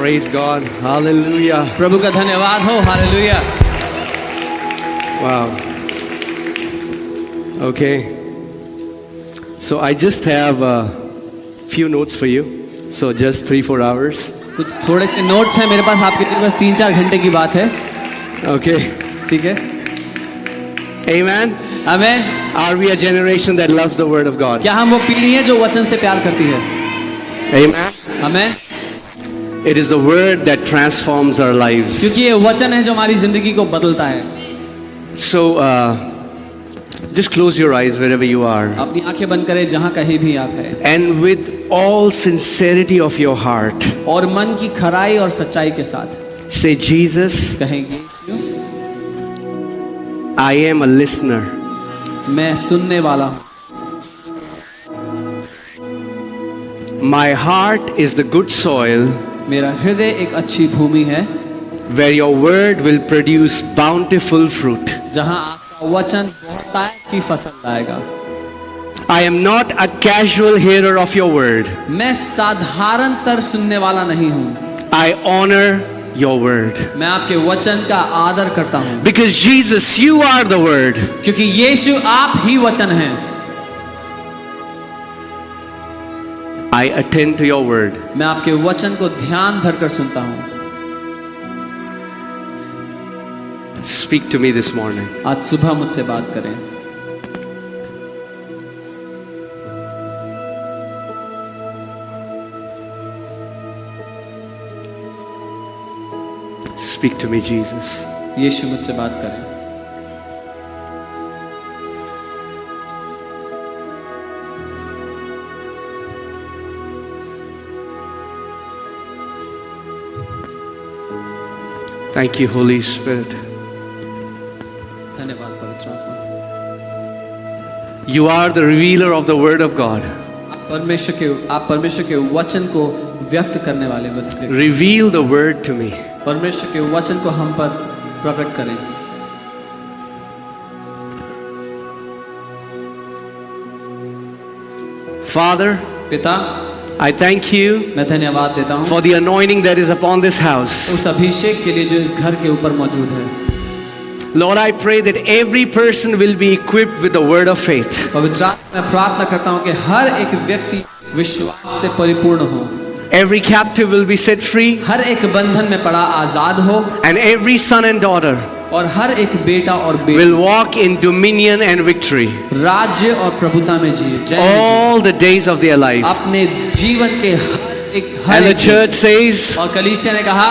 Praise God. Hallelujah. प्रभु का धन्यवाद हो. Hallelujah. Wow. Okay. So I just have a few notes for you. So just 3-4 hours. कुछ थोड़े से नोट्स हैं मेरे पास आपके लिए, बस 3-4 घंटे की बात है. Okay. ठीक है. Amen. Amen. Are we a generation that loves the word of God? क्या हम वो पीढ़ी हैं जो वचन से प्यार करती है? Amen. Amen. It is the word that transforms our lives. क्योंकि ये वचन है जो हमारी जिंदगी को बदलता है. So just close your eyes wherever you are. अपनी आंखें बंद करें जहां कहीं भी आप हैं. And with all sincerity of your heart, और मन की खराई और सच्चाई के साथ say, Jesus, कहेंगे, I am a listener. मैं सुनने वाला हूँ. My heart is the good soil मेरा हृदय एक अच्छी भूमि है where your word will produce bountiful fruit. जहां आपका वचन बहुतायत की फसल लाएगा. I am not a casual hearer of your word. मैं साधारणतर सुनने वाला नहीं हूँ. I honor your word. मैं आपके वचन का आदर करता हूँ. Because Jesus, you are the word. क्योंकि यीशु आप ही वचन हैं. I attend to your word. मैं आपके वचन को ध्यान धरकर सुनता हूँ. Speak to me this morning. आज सुबह मुझसे बात करें. Speak to me, Jesus. यीशु मुझसे बात करें. Thank you, Holy Spirit. धन्यवाद पवित्र आत्मा. You are the revealer of the word of God. आप परमेश्वर के वचन को व्यक्त करने वाले व्यक्ति. Reveal the word to me. परमेश्वर के वचन को हम पर प्रकट करें. Father, पिता, I thank you मैं धन्यवाद देता हूँ for the anointing that is upon this house. उस अभिषेक के लिए जो इस घर के ऊपर मौजूद है. Lord, I pray that every person will be equipped with the word of faith. पवित्र आत्मा, मैं प्रार्थना करता हूँ कि हर एक व्यक्ति विश्वास से परिपूर्ण हो. Every captive will be set free. हर एक बंधन में पड़ा आजाद हो. And every son and daughter और हर एक बेटा और बेटी will walk in dominion and victory राज्य और प्रभुता में जिए. जय में all the days of their life. जिए. अपने जीवन के हर And the एक church says, और कलीसिया ने कहा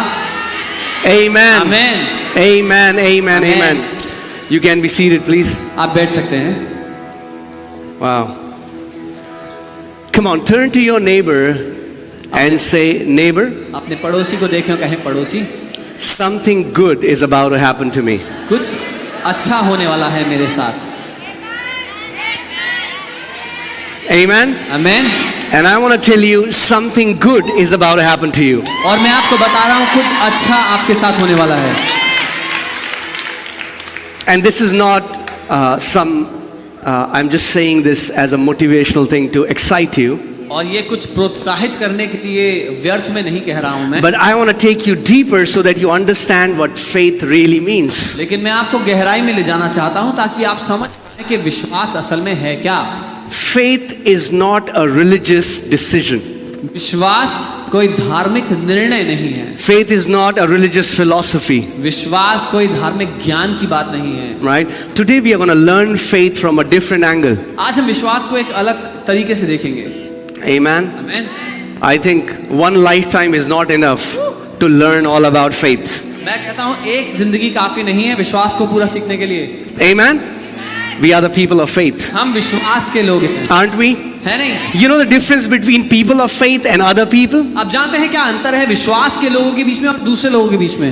Amen. Amen. Amen. Amen. Amen. Amen. You can be seated, please. आप बैठ सकते हैं. Wow. Come on, turn to your neighbor and say, neighbor, अपने पड़ोसी को देखें और कहें, पड़ोसी, something good is about to happen to me. कुछ अच्छा होने वाला है मेरे साथ. Amen. Amen. And I want to tell you, something good is about to happen to you. और मैं आपको बता रहा हूँ कुछ अच्छा आपके साथ होने वाला है. And this is not I'm just saying this as a motivational thing to excite you. और ये कुछ प्रोत्साहित करने के लिए व्यर्थ में नहीं कह रहा हूँ मैं. But I want to take you deeper so that you understand what faith really means. लेकिन मैं आपको गहराई में ले जाना चाहता हूँ ताकि आप समझ पाएं कि विश्वास असल में है क्या. Faith is not a religious decision. विश्वास कोई धार्मिक निर्णय नहीं है. Faith is not a religious philosophy. विश्वास कोई धार्मिक ज्ञान की बात नहीं है. Right? Today we are going to learn faith from a different angle. आज हम विश्वास को एक अलग तरीके से देखेंगे. Amen. Amen. I think one lifetime is not enough to learn all about faith. मैं कहता हूँ एक जिंदगी काफी नहीं है विश्वास को पूरा सीखने के लिए. Amen. We are the people of faith. हम विश्वास के लोग हैं. Aren't we? है नहीं? You know the difference between people of faith and other people? आप जानते हैं क्या अंतर है विश्वास के लोगों के बीच में और दूसरे लोगों के बीच में?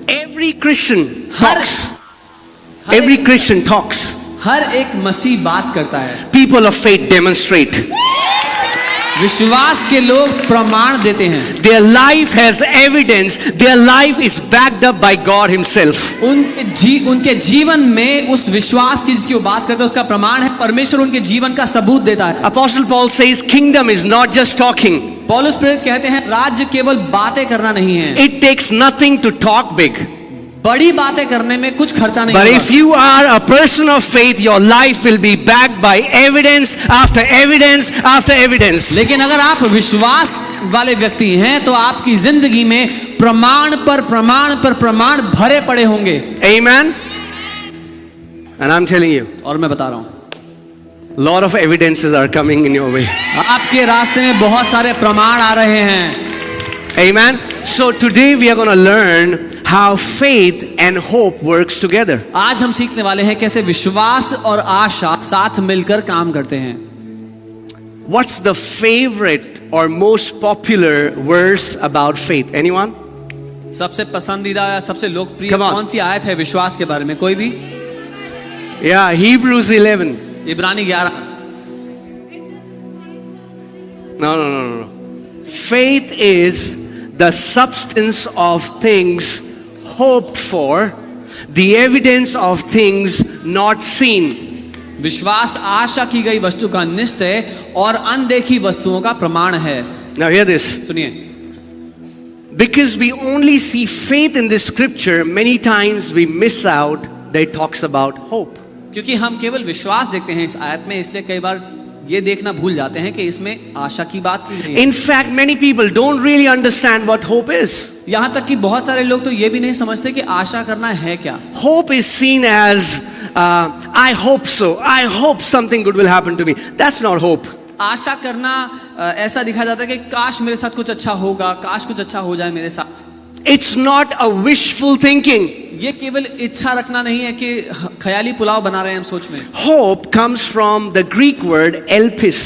Every Christian हर talks. Every Christian talks. हर एक मसीह बात करता है. People of faith demonstrate. विश्वास के लोग प्रमाण देते हैं. Their life has evidence. Their life is backed up by God Himself. उनके जीवन में उस विश्वास की जिसकी वो बात करते हैं उसका प्रमाण है. परमेश्वर उनके जीवन का सबूत देता है. Apostle Paul says, "Kingdom is not just talking." पौलुस प्रेरित कहते हैं राज्य केवल बातें करना नहीं है, It takes nothing to talk big. बड़ी बातें करने में कुछ खर्चा नहीं But होगा। if you are a person of faith, your life will be backed by evidence after evidence after evidence. लेकिन अगर आप विश्वास वाले व्यक्ति हैं तो आपकी जिंदगी में प्रमाण पर प्रमाण पर प्रमाण भरे पड़े होंगे। Amen? And I'm telling you, और मैं बता रहा हूं, lot of evidences are coming in your way. आपके रास्ते में बहुत सारे प्रमाण आ रहे हैं। Amen? So today we are going to learn how faith and hope works together. आज हम सीखने वाले हैं कैसे विश्वास और आशा साथ मिलकर काम करते हैं। What's the favorite or most popular verse about faith? Anyone? सबसे पसंदीदा या सबसे लोकप्रिय Come on. कौन सी आयत है विश्वास के बारे में? कोई भी? Yeah, Hebrews 11. इब्रानी 11। No. Faith is the substance of things hoped for, the evidence of things not seen. विश्वास आशा की गई वस्तु का निश्चय और अनदेखी वस्तुओं का प्रमाण है। Now hear this. सुनिए, Because we only see faith in this scripture, many times we miss out that it talks about hope. क्योंकि हम केवल विश्वास देखते हैं इस आयत में, इसलिए कई बार ये देखना भूल जाते हैं कि इसमें आशा की बात की गई है। In fact, many people don't really understand what hope is. यहाँ तक कि बहुत सारे लोग तो ये भी नहीं समझते कि आशा करना है क्या। Hope is seen as, I hope so. I hope something good will happen to me. That's not hope. आशा करना ऐसा दिखा जाता है कि काश मेरे साथ कुछ अच्छा होगा, काश कुछ अच्छा हो जाए मेरे साथ। It's not a wishful thinking. ये केवल इच्छा रखना नहीं है कि ख्याली पुलाव बना रहे हैं हम सोच में। Hope comes from the Greek word elpis.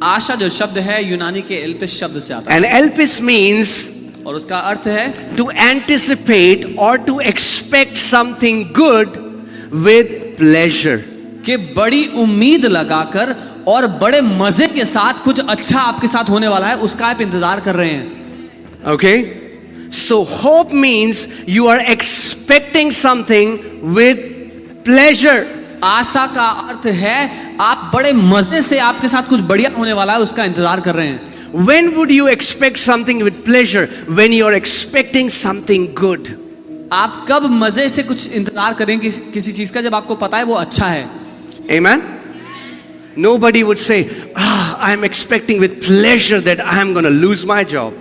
आशा जो शब्द है यूनानी के एल्पिस शब्द से आता है, And elpis means और उसका अर्थ है to anticipate or to expect something good with pleasure. कि बड़ी उम्मीद लगाकर और बड़े मजे के साथ कुछ अच्छा आपके साथ होने वाला है, उसका आप इंतजार कर रहे हैं। Okay? So hope means you are expecting something with pleasure. आशा का अर्थ है आप बड़े मजे से आपके साथ कुछ बढ़िया होने वाला है, उसका इंतजार कर रहे हैं। When would you expect something with pleasure? When you are expecting something good. आप कब मजे से कुछ इंतजार करेंगे किसी चीज का, जब आपको पता है वो अच्छा है। Amen? Nobody would say, I'm expecting with pleasure that I'm going to lose my job.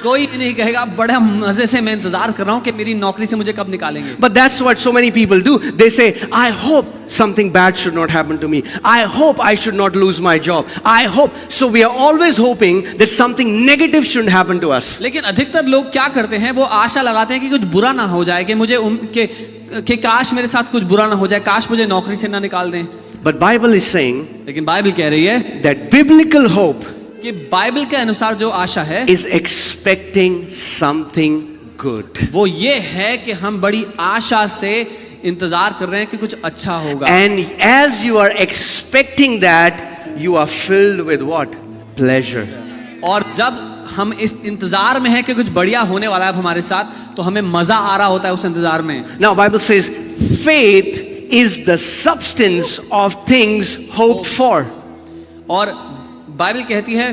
कोई भी नहीं कहेगा बड़े मजे से मैं इंतजार कर रहा हूं कि मेरी नौकरी से मुझे कब निकालेंगे। But that's what so many people do. They say, I hope something bad should not happen to me. I hope I should not lose my job. I hope. So we are always hoping that something negative shouldn't happen to us. लेकिन अधिकतर लोग क्या करते हैं, वो आशा लगाते हैं कि कुछ बुरा ना हो जाए, कि मुझे कि काश मेरे साथ कुछ बुरा ना हो जाए, काश मुझे नौकरी से ना निकाल दें। But Bible is saying लेकिन बाइबल कह रही है that biblical hope कि बाइबल के अनुसार जो आशा है is expecting something good. वो ये है कि हम बड़ी आशा से इंतजार कर रहे हैं कि कुछ अच्छा होगा। And as you are expecting that, you are filled with what? Pleasure. और जब हम इस इंतजार में हैं कि कुछ बढ़िया होने वाला है अब हमारे साथ, तो हमें मजा आ रहा होता है उस इंतजार में। Now Bible says faith is the substance of things hoped for. और बाइबल कहती है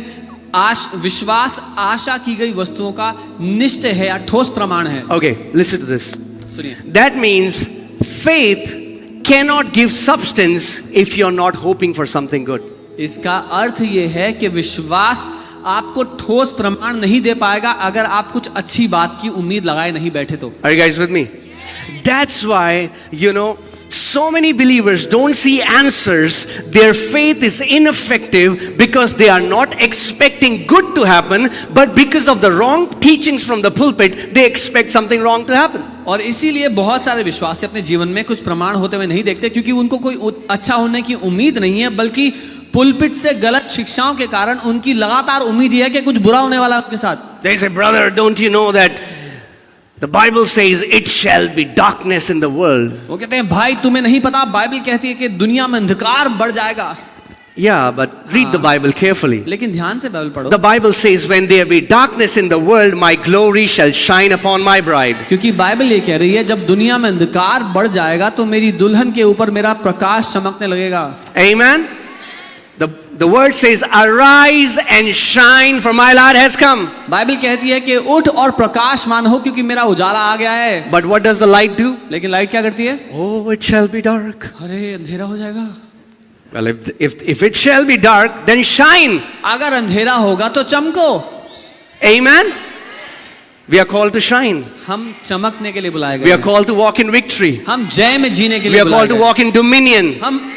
विश्वास आशा की गई वस्तुओं का निश्चय है या ठोस प्रमाण है। Okay, listen to this. सुनिए, That means faith cannot give substance if you're not hoping for something good. इसका अर्थ ये है कि विश्वास आपको ठोस प्रमाण नहीं दे पाएगा अगर आप कुछ अच्छी बात की उम्मीद लगाए नहीं बैठे तो। Are you guys with me? That's why, so many believers don't see answers. Their faith is ineffective because they are not expecting good to happen, but because of the wrong teachings from the pulpit, they expect something wrong to happen. और इसीलिए बहुत सारे विश्वासी अपने जीवन में कुछ प्रमाण होते हुए नहीं देखते, क्योंकि उनको कोई अच्छा होने की उम्मीद नहीं है, बल्कि पुलपिट से गलत शिक्षाओं के कारण उनकी लगातार उम्मीद है कि कुछ बुरा होने वाला है उनके साथ। They say, brother, don't you know that the Bible says it shall be darkness in the world? वो कहते हैं भाई तुम्हें नहीं पता, बाइबल कहती है कि दुनिया में अंधकार बढ़ जाएगा। Yeah, but read the Bible carefully. लेकिन ध्यान से बाइबल पढ़ो। The Bible says, when there be darkness in the world, my glory shall shine upon my bride. क्योंकि बाइबल ये कह रही है जब दुनिया में अंधकार बढ़ जाएगा तो मेरी दुल्हन के ऊपर मेरा प्रकाश चमकने लगेगा। Amen? The word says, arise and shine, for my light has come. Bible कहती है कि उठ और प्रकाशमान हो क्योंकि मेरा उजाला आ गया है। But what does the light do? लेकिन लाइट क्या करती है? Oh, it shall be dark. अरे अंधेरा हो जाएगा। Well, if it shall be dark, then shine. अगर अंधेरा होगा तो चमको। Amen? We are called to shine. हम चमकने के लिए बुलाए गए We are हैं। called to walk in victory. हम जय में जीने के We लिए are बुलाए called to गए। walk in dominion. हम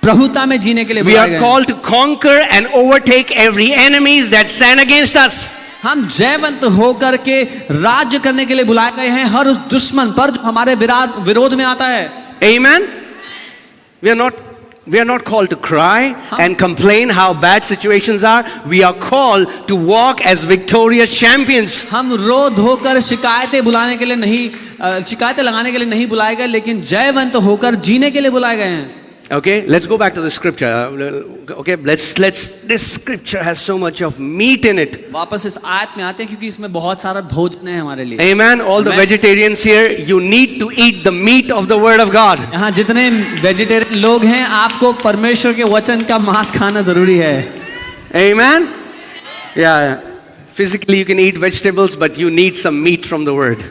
प्रभुता में जीने के लिए We बुलाए are गए। called to conquer and overtake every enemies that stand against us. हम जयवंत होकर के राज्य करने के लिए बुलाए गए हैं हर उस दुश्मन पर जो हमारे विरोध में आता है। Amen? We are not called to cry and complain how bad situations are. We are called to walk as victorious champions. हम रो धोकर शिकायतें लगाने के लिए नहीं बुलाए गए, लेकिन जयवंत होकर जीने के लिए बुलाए गए हैं। Okay, let's go back to the scripture. Okay, let's. This scripture has so much of meat in it. वापस इस आयत में आते हैं क्योंकि इसमें बहुत सारा भोजन है हमारे लिए। Amen. All the Amen. vegetarians here, you need to eat the meat of the word of God. यहाँ जितने वेजिटेरियन लोग हैं, आपको परमेश्वर के वचन का मांस खाना जरूरी है। Amen. Yeah. Physically you can eat vegetables, but you need some meat from the word.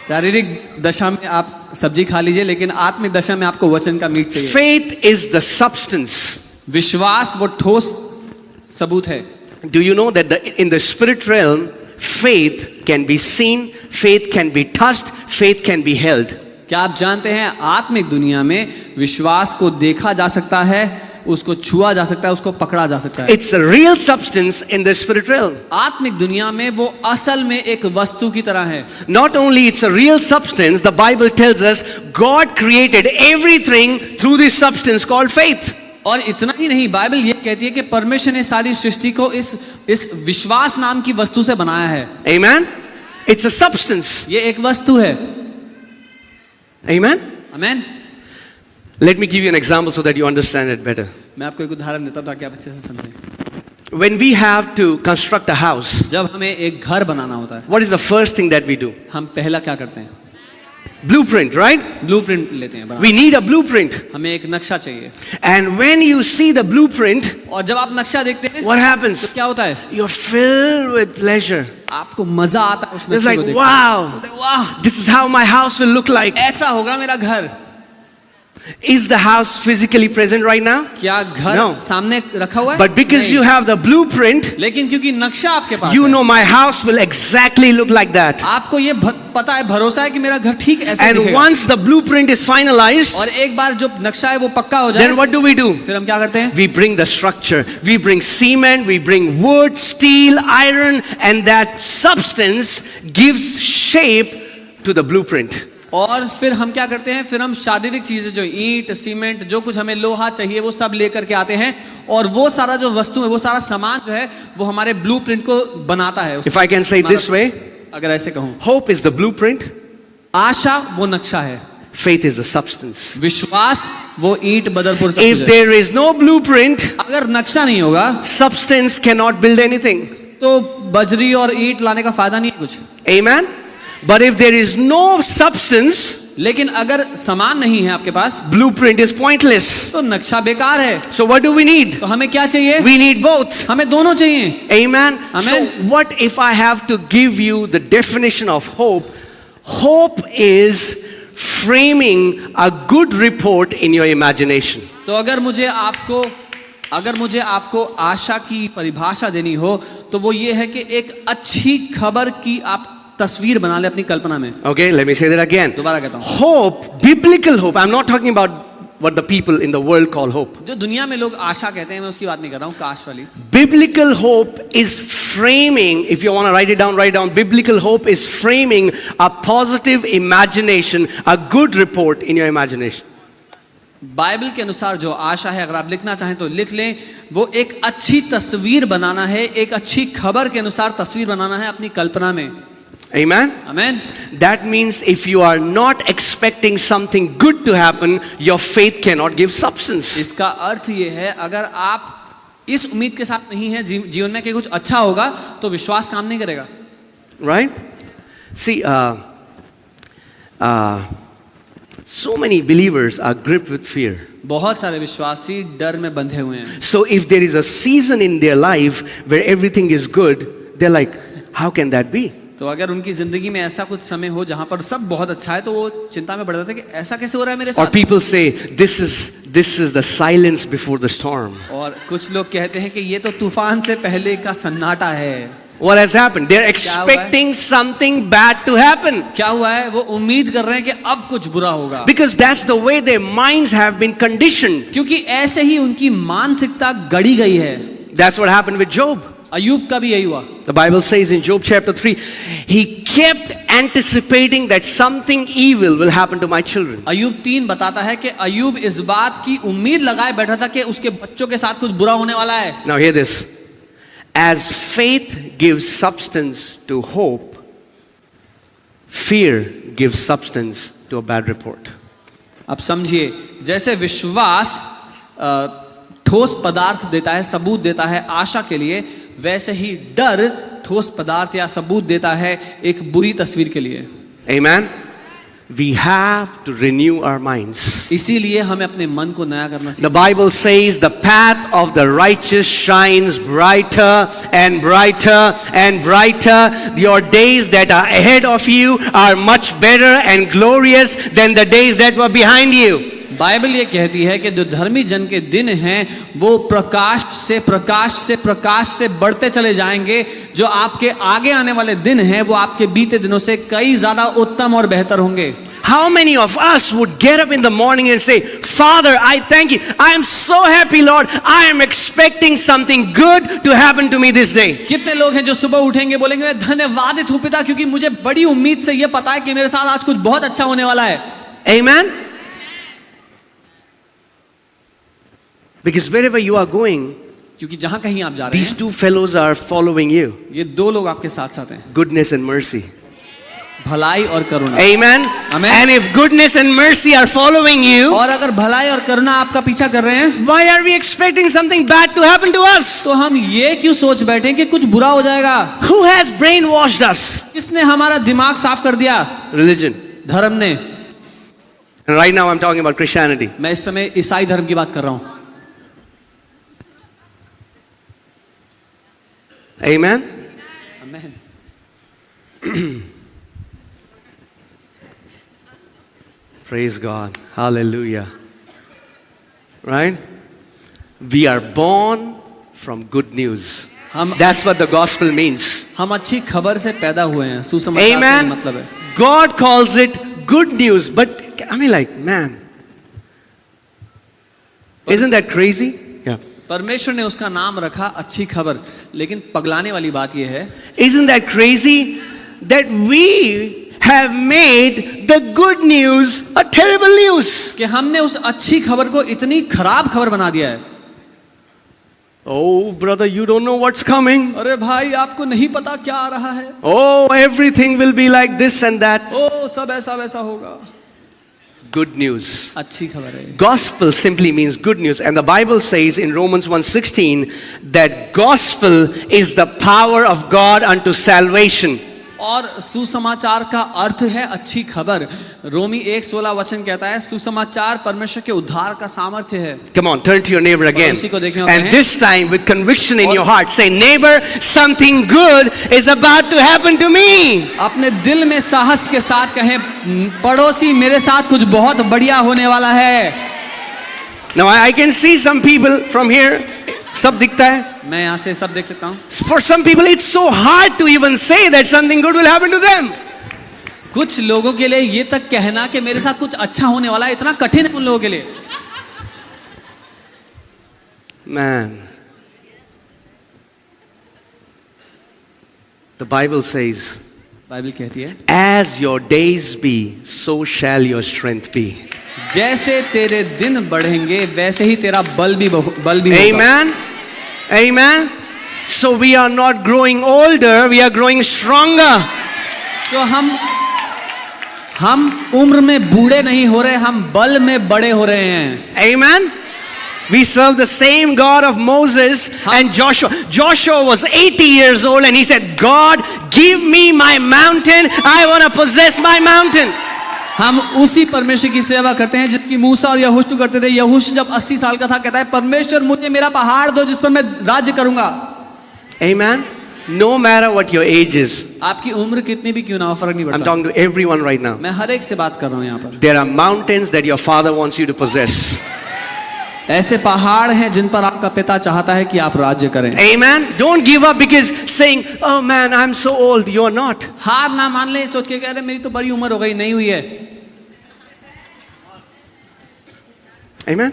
शारीरिक दशा में आप सब्जी खा लीजिए, लेकिन आत्मिक दशा में आपको वचन का मीट चाहिए। Faith is the substance. विश्वास वो ठोस सबूत है। Do you know that in the spirit realm, faith can be seen, faith can be touched, faith can be held. क्या आप जानते हैं आत्मिक दुनिया में विश्वास को देखा जा सकता है, उसको छुआ जा सकता है, उसको पकड़ा जा सकता है। It's a real substance in the spirit realm. आत्मिक दुनिया में वो असल में एक वस्तु की तरह है। Not only it's a real substance, the Bible tells us God created everything through this substance called faith. और इतना ही नहीं, बाइबल ये कहती है कि परमेश्वर ने सारी सृष्टि को इस विश्वास नाम की वस्तु से बनाया है। Amen? It's a substance. ये एक वस्तु है। Amen? Amen. Let me give you an example so that you understand it better. मैं आपको एक उदाहरण देता हूं ताकि आप अच्छे से समझें। When we have to construct a house, जब हमें एक घर बनाना होता है, what is the first thing that we do? हम पहला क्या करते हैं? Blueprint, right? ब्लूप्रिंट लेते हैं। We need a blueprint. हमें एक नक्शा चाहिए। And when you see the blueprint, और जब आप नक्शा देखते हैं what happens? तो क्या होता है? You're filled with pleasure. आपको मजा आता है उस It's नक्शे like, को देखकर। wow, बोलते हैं, वाह, this is how my house will look like. ऐसा होगा मेरा घर। Is the house physically present right now? क्या घर No. सामने रखा हुआ है? But because नहीं। you have the blueprint, लेकिन क्योंकि नक्शा आपके पास you है, know my house will exactly look like that. आपको ये पता है, भरोसा है कि मेरा घर ठीक ऐसे And दिखेगा। once the blueprint is finalized, और एक बार जो नक्शा है वो पक्का हो जाए, then what do? फिर हम क्या करते हैं? We bring the structure, we bring cement, we bring wood, steel, iron, and that substance gives shape to the blueprint. और फिर हम क्या करते हैं? फिर हम शारीरिक चीजें जो ईंट, सीमेंट, जो कुछ हमें लोहा चाहिए वो सब लेकर के आते हैं, और वो सारा जो वस्तु है, वो सारा सामान जो है, वो हमारे ब्लूप्रिंट को बनाता है। If I can say it this way, अगर ऐसे कहूं, hope is the blueprint, आशा वो नक्शा है, faith is the substance. विश्वास वो ईंट बदरपुर सब If कुछ है। there is no blueprint, अगर नक्शा नहीं होगा substance cannot build anything. तो बजरी और ईंट लाने का फायदा नहीं है कुछ। Amen? But if there is no substance, लेकिन अगर सामान नहीं है आपके पास, blueprint is pointless. तो नक्शा बेकार है। So what do we need? तो हमें क्या चाहिए? We need both. हमें दोनों चाहिए। Amen? Amen. So what if I have to give you the definition of hope? Hope is framing a good report in your imagination. तो अगर मुझे आपको आशा की परिभाषा देनी हो, तो वो ये है कि एक अच्छी खबर की आप तस्वीर बना ले अपनी कल्पना में। Okay, let me say that again. दोबारा कहता हूँ, Hope, biblical hope. I'm not talking about what the people in the world call hope. जो दुनिया में लोग आशा कहते हैं, मैं उसकी बात नहीं कर रहा हूँ, काश वाली। Biblical hope is framing, if you want to write it down, write down. Biblical hope is framing a positive imagination, a good report in your imagination. Bible के अनुसार जो आशा है, अगर आप लिखना चाहें तो लिख लें, वो एक अच्छी तस्वीर बनाना है, एक अच्छी खबर के अनुसार तस्वीर बनाना है अपनी कल्पना में। Amen? Amen. That means if you are not expecting something good to happen, your faith cannot give substance. इसका अर्थ ये है, अगर आप इस उम्मीद के साथ नहीं है जीवन में कि कुछ अच्छा होगा, तो विश्वास काम नहीं करेगा। Right? See, So many believers are gripped with fear. बहुत सारे विश्वासी डर में बंधे हुए हैं. So if there is a season in their life where everything is good, they're like, how can that be? तो अगर उनकी जिंदगी में ऐसा कुछ समय हो जहां पर सब बहुत अच्छा है तो वो चिंता में पड़ जाते हैं कि ऐसा कैसे हो रहा है मेरे Or साथ. people say, this is the silence before the storm. और कुछ लोग कहते हैं कि ये तो तूफान से पहले का सन्नाटा है. What has happened? They're expecting something bad to happen. क्या हुआ है? वो उम्मीद कर रहे हैं कि अब कुछ बुरा होगा. Because that's the way their minds have been conditioned. क्योंकि ऐसे ही उनकी मानसिकता गढ़ी गई है. That's what happened with Job. अय्यूब का भी यही हुआ. The Bible says in Job chapter 3, he kept anticipating that something evil will happen to my children. अय्यूब 3 बताता है कि अय्यूब इस बात की उम्मीद लगाए बैठा था कि उसके बच्चों के साथ कुछ बुरा होने वाला है. Now hear this. As faith gives substance to hope, fear gives substance to a bad report. अब समझिए, जैसे विश्वास ठोस पदार्थ देता है, सबूत देता है आशा के लिए, वैसे ही डर ठोस पदार्थ या सबूत देता है एक बुरी तस्वीर के लिए. Amen. We have to renew our minds. इसीलिए हमें अपने मन को नया करना The चाहिए. Bible says the path of the righteous shines brighter and brighter and brighter. Your days that are ahead of you are much better and glorious than the days that were behind you. Bible ये कहती है कि जो धर्मी जन के दिन हैं वो प्रकाश से प्रकाश से प्रकाश से बढ़ते चले जाएंगे. जो आपके आगे आने वाले दिन हैं वो आपके बीते दिनों से कई ज्यादा उत्तम और बेहतर होंगे. How many of us would get up in the morning and say, Father, I thank you. I am so happy, Lord. I am expecting something good to happen to me this day. कितने लोग हैं जो सुबह उठेंगे बोलेंगे मैं धन्यवादित हूं पिता क्योंकि मुझे बड़ी उम्मीद से ये पता है कि मेरे साथ आज कुछ बहुत अच्छा होने वाला है. Amen? Because wherever you are going, क्योंकि जहां कहीं आप जा रहे these हैं two fellows are following you. ये दो लोग आपके साथ साथ हैं, Goodness and mercy. भलाई और करुणा. Amen? Amen. And if goodness and mercy are following you, और अगर भलाई और करुणा आपका पीछा कर रहे हैं why are we expecting something bad to happen to us? तो हम ये क्यों सोच बैठे कि कुछ बुरा हो जाएगा. Who has brainwashed us? किसने हमारा दिमाग साफ कर दिया? Religion. धर्म ने. And right now I'm talking about Christianity. मैं इस समय ईसाई धर्म की बात कर रहा हूं. Amen? Amen. Praise God. Hallelujah. Right? We are born from good news. That's what the gospel means. हम अच्छी खबर से पैदा हुए हैं. सुसमाचार का Amen? मतलब है. God calls it good news. But I mean like, man. Isn't that crazy? Yeah. परमेश्वर ने उसका नाम रखा अच्छी खबर. लेकिन पगलाने वाली बात यह है, Isn't that crazy that we have made the good news a terrible news? कि हमने उस अच्छी खबर को इतनी खराब खबर बना दिया है. Oh, brother, you don't know what's coming. अरे भाई आपको नहीं पता क्या आ रहा है. Oh, everything will be like this and that. ओ सब ऐसा वैसा होगा. Good news. अच्छी खबर है. Gospel simply means good news. And the Bible says in Romans 1:16 that gospel is the power of God unto salvation. और सुसमाचार का अर्थ है अच्छी खबर. रोमी 1:16 वचन कहता है सुसमाचार परमेश्वर के उद्धार का सामर्थ्य है. Come on, turn to your neighbor again. उसी को देखने And हैं. this time with conviction in your heart, say, neighbor, something good is about to happen to me. अपने दिल में साहस के साथ कहें पड़ोसी मेरे साथ कुछ बहुत बढ़िया होने वाला है. Now I can see some people from here. सब दिखता है. मैं यहाँ से सब देख सकता हूँ. For some people it's so hard to even say that something good will happen to them. कुछ लोगों के लिए ये तक कहना कि मेरे साथ कुछ अच्छा होने वाला है इतना कठिन है उन लोगों के लिए. Man. The Bible says, Bible कहती है as your days be, so shall your strength be. जैसे तेरे दिन बढ़ेंगे वैसे ही तेरा बल भी होगा. Amen. Amen. So we are not growing older, we are growing stronger. तो हम उम्र में बूढ़े नहीं हो रहे, हम बल में बड़े हो रहे हैं. Amen. We serve the same God of Moses and Joshua. Joshua was 80 years old and he said, God, give me my mountain. I want to possess my mountain. हम उसी परमेश्वर की सेवा करते हैं जिनकी मूसा और यहोशू करते थे। यहोशू जब 80 साल का था कहता है परमेश्वर मुझे मेरा पहाड़ दो जिस पर मैं राज्य करूंगा। Amen. No matter what your age is. आपकी उम्र कितनी भी क्यों ना हो, फर्क नहीं I'm पड़ता। talking to everyone right now. मैं हर एक से बात कर रहा हूँ यहाँ पर। There are mountains that your father wants you to possess. ऐसे पहाड़ हैं जिन पर आपका पिता चाहता है कि आप राज्य करें। Amen. Don't give up because saying, oh man, I'm so old. You're not. हार ना मान ले सोच के कह रहे मेरी तो बड़ी उम्र हो गई, नहीं हुई है। Amen.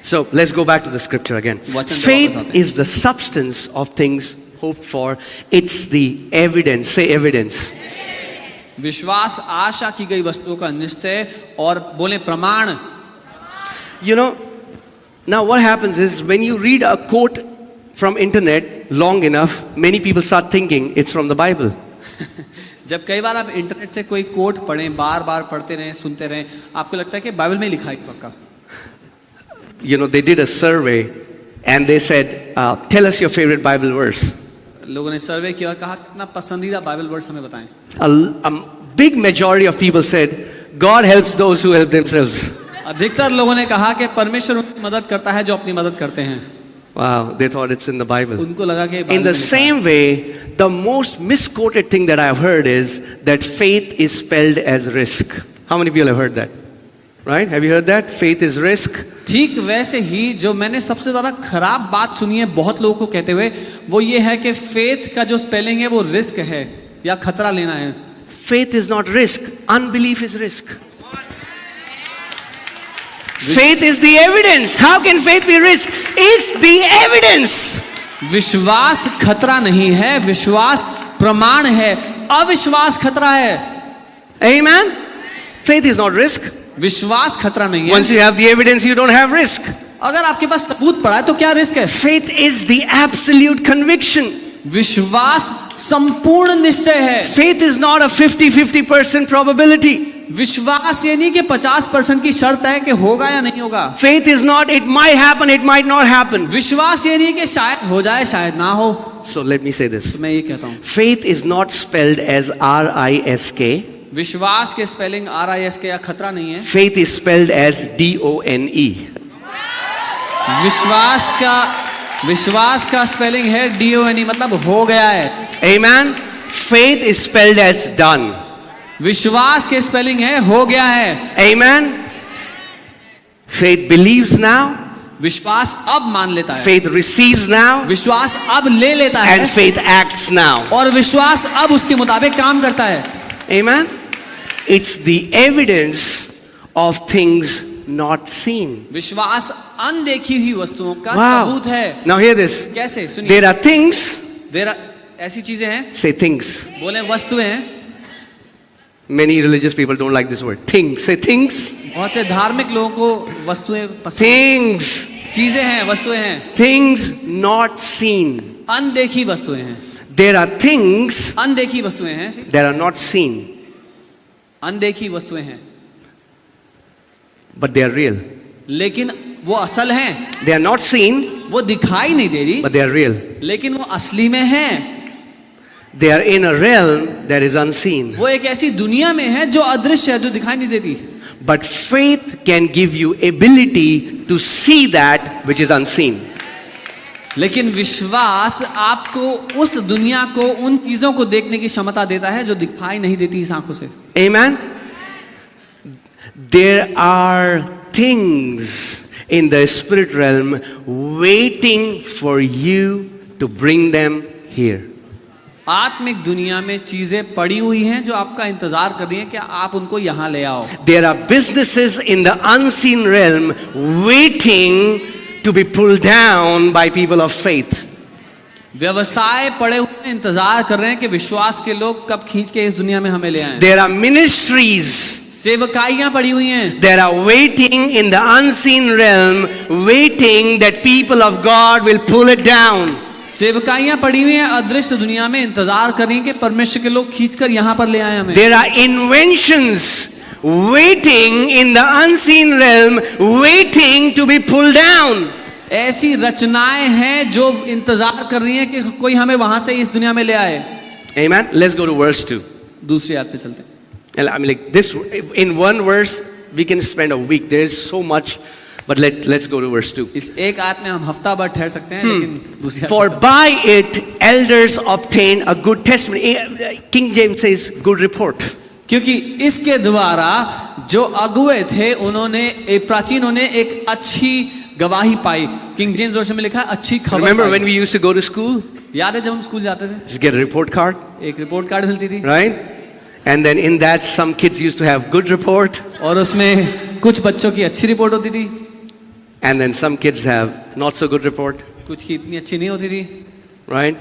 So let's go back to the scripture again. वचन पे वापस Faith आते हैं। is the substance of things hoped for. It's the evidence. Say evidence. विश्वास आशा की गई वस्तुओं का निश्चय और बोले प्रमाण। You know, now what happens is when you read a quote from internet long enough, many people start thinking it's from the Bible. जब कई बार आप इंटरनेट से कोई कोट पढ़ें, बार बार पढ़ते रहें, सुनते रहें, आपको लगता है कि बाइबल में लिखा है पक्का। You know, they did a survey and they said, tell us your favorite Bible verse. लोगों ने सर्वे किया और कहा अपना पसंदीदा बाइबल वर्स हमें बताएं। A big majority of people said, God helps those who help themselves. अधिकतर लोगों ने कहा कि परमेश्वर उनकी मदद करता है जो अपनी मदद करते हैं। Wow, they thought it's in the Bible. उनको लगा कि In बाइबल the में लिखा है। same way, the most misquoted thing that I have heard is that faith is spelled as risk. How many people have heard that? Right? Have you heard that? Faith is risk. ठीक वैसे ही जो मैंने सबसे ज्यादा खराब बात सुनी है बहुत लोगों को कहते हुए, वो ये है कि फेथ का जो स्पेलिंग है वो रिस्क है या खतरा लेना है। Faith is not risk. Unbelief is risk. Faith is the evidence. How can faith be risk? It's the evidence. विश्वास खतरा नहीं है, विश्वास प्रमाण है। अविश्वास खतरा है। Amen? Faith is not risk. विश्वास खतरा नहीं है। Once you have the evidence, you don't have risk. अगर आपके पास सबूत पड़ा है तो क्या रिस्क है? Faith is the absolute conviction. विश्वास संपूर्ण निश्चय है। Faith is not a 50-50% probability. विश्वास ये नहीं कि 50% की शर्त है कि होगा या नहीं होगा। Faith is not, it might happen, it might not happen. विश्वास ये नहीं कि शायद हो जाए शायद ना हो। So let me say this. तो मैं ये कहता हूँ Faith is not spelled as R-I-S-K. विश्वास के स्पेलिंग RIS के या खतरा नहीं है। Faith is spelled as D-O-N-E. विश्वास का स्पेलिंग है DONE, मतलब हो गया है। Amen? Faith is spelled as done. विश्वास के स्पेलिंग है हो गया है। Amen? Faith believes now. विश्वास अब मान लेता है। Faith receives now. विश्वास अब ले लेता है। And faith acts now. और विश्वास अब उसके मुताबिक काम करता है। Amen? It's the evidence of things not seen. विश्वास अनदेखी हुई वस्तुओं का Wow. सबूत है। Now hear this. कैसे? सुनिए। There are things. ऐसी चीजें हैं, Say things. बोले वस्तुएं हैं। Many religious people don't like this word. Things. Say things. बहुत से धार्मिक लोगों को वस्तुएं पसंद। Things. चीजें हैं, वस्तुएं हैं। Things not seen. अनदेखी वस्तुएं हैं। There are things अनदेखी वस्तुएं हैं। that are not seen, अनदेखी वस्तुएं हैं but they are real. लेकिन वो असल हैं। They are not seen, वो दिखाई नहीं दे रही but they are real. लेकिन वो असली में हैं। They are in a realm that is unseen. वो एक ऐसी दुनिया में है जो अदृश्य है, जो दिखाई नहीं देती। But faith can give you ability to see that which is unseen. लेकिन विश्वास आपको उस दुनिया को, उन चीजों को देखने की क्षमता देता है जो दिखाई नहीं देती इस आंखों से। Amen? There are things in the spirit realm waiting for you to bring them here. आत्मिक दुनिया में चीजें पड़ी हुई हैं जो आपका इंतजार कर रही हैं कि आप उनको यहां ले आओ। There are businesses in the unseen realm waiting to be pulled down by people of faith. व्यवसाय पड़े हुए इंतजार कर रहे हैं कि विश्वास के लोग कब खींच के इस दुनिया में हमें ले आएं। There are ministries सेवकाइयां पड़ी हुई हैं that are waiting in the unseen realm, waiting that people of God will pull it down. सेवकाइयां पड़ी हुई हैं अदृश्य दुनिया में, इंतजार कर रही हैं कि परमेश्वर के लोग खींचकर यहां पर ले आए हमें। There are inventions waiting in the unseen realm, waiting to be pulled down. ऐसी रचनाएं हैं जो इंतजार कर रही हैं कि कोई हमें वहां से इस दुनिया में ले आए। Amen. Let's go to verse 2. दूसरी आयत पे चलते हैं। And I mean, like this, in one verse, we can spend a week. There is so much, but let's go to verse 2. इस एक आयत में हम हफ्ता भर ठहर सकते हैं, लेकिन दूसरी आयत For में by it elders obtain a good testimony. King James says good report. क्योंकि इसके द्वारा जो अगुए थे उन्होंने प्राचीनों ने एक अच्छी गवाही पाई। किंग जेम्स वर्जन में लिखा है अच्छी खबर Remember pi. when we used to go to school? याद है जब हम स्कूल जाते थे, Just get a report card, एक रिपोर्ट कार्ड मिलती थी, right? And then in that some kids used to have good report, और उसमें कुछ बच्चों की अच्छी रिपोर्ट होती थी, and then some kids have not so good report, कुछ की इतनी अच्छी नहीं होती थी। right?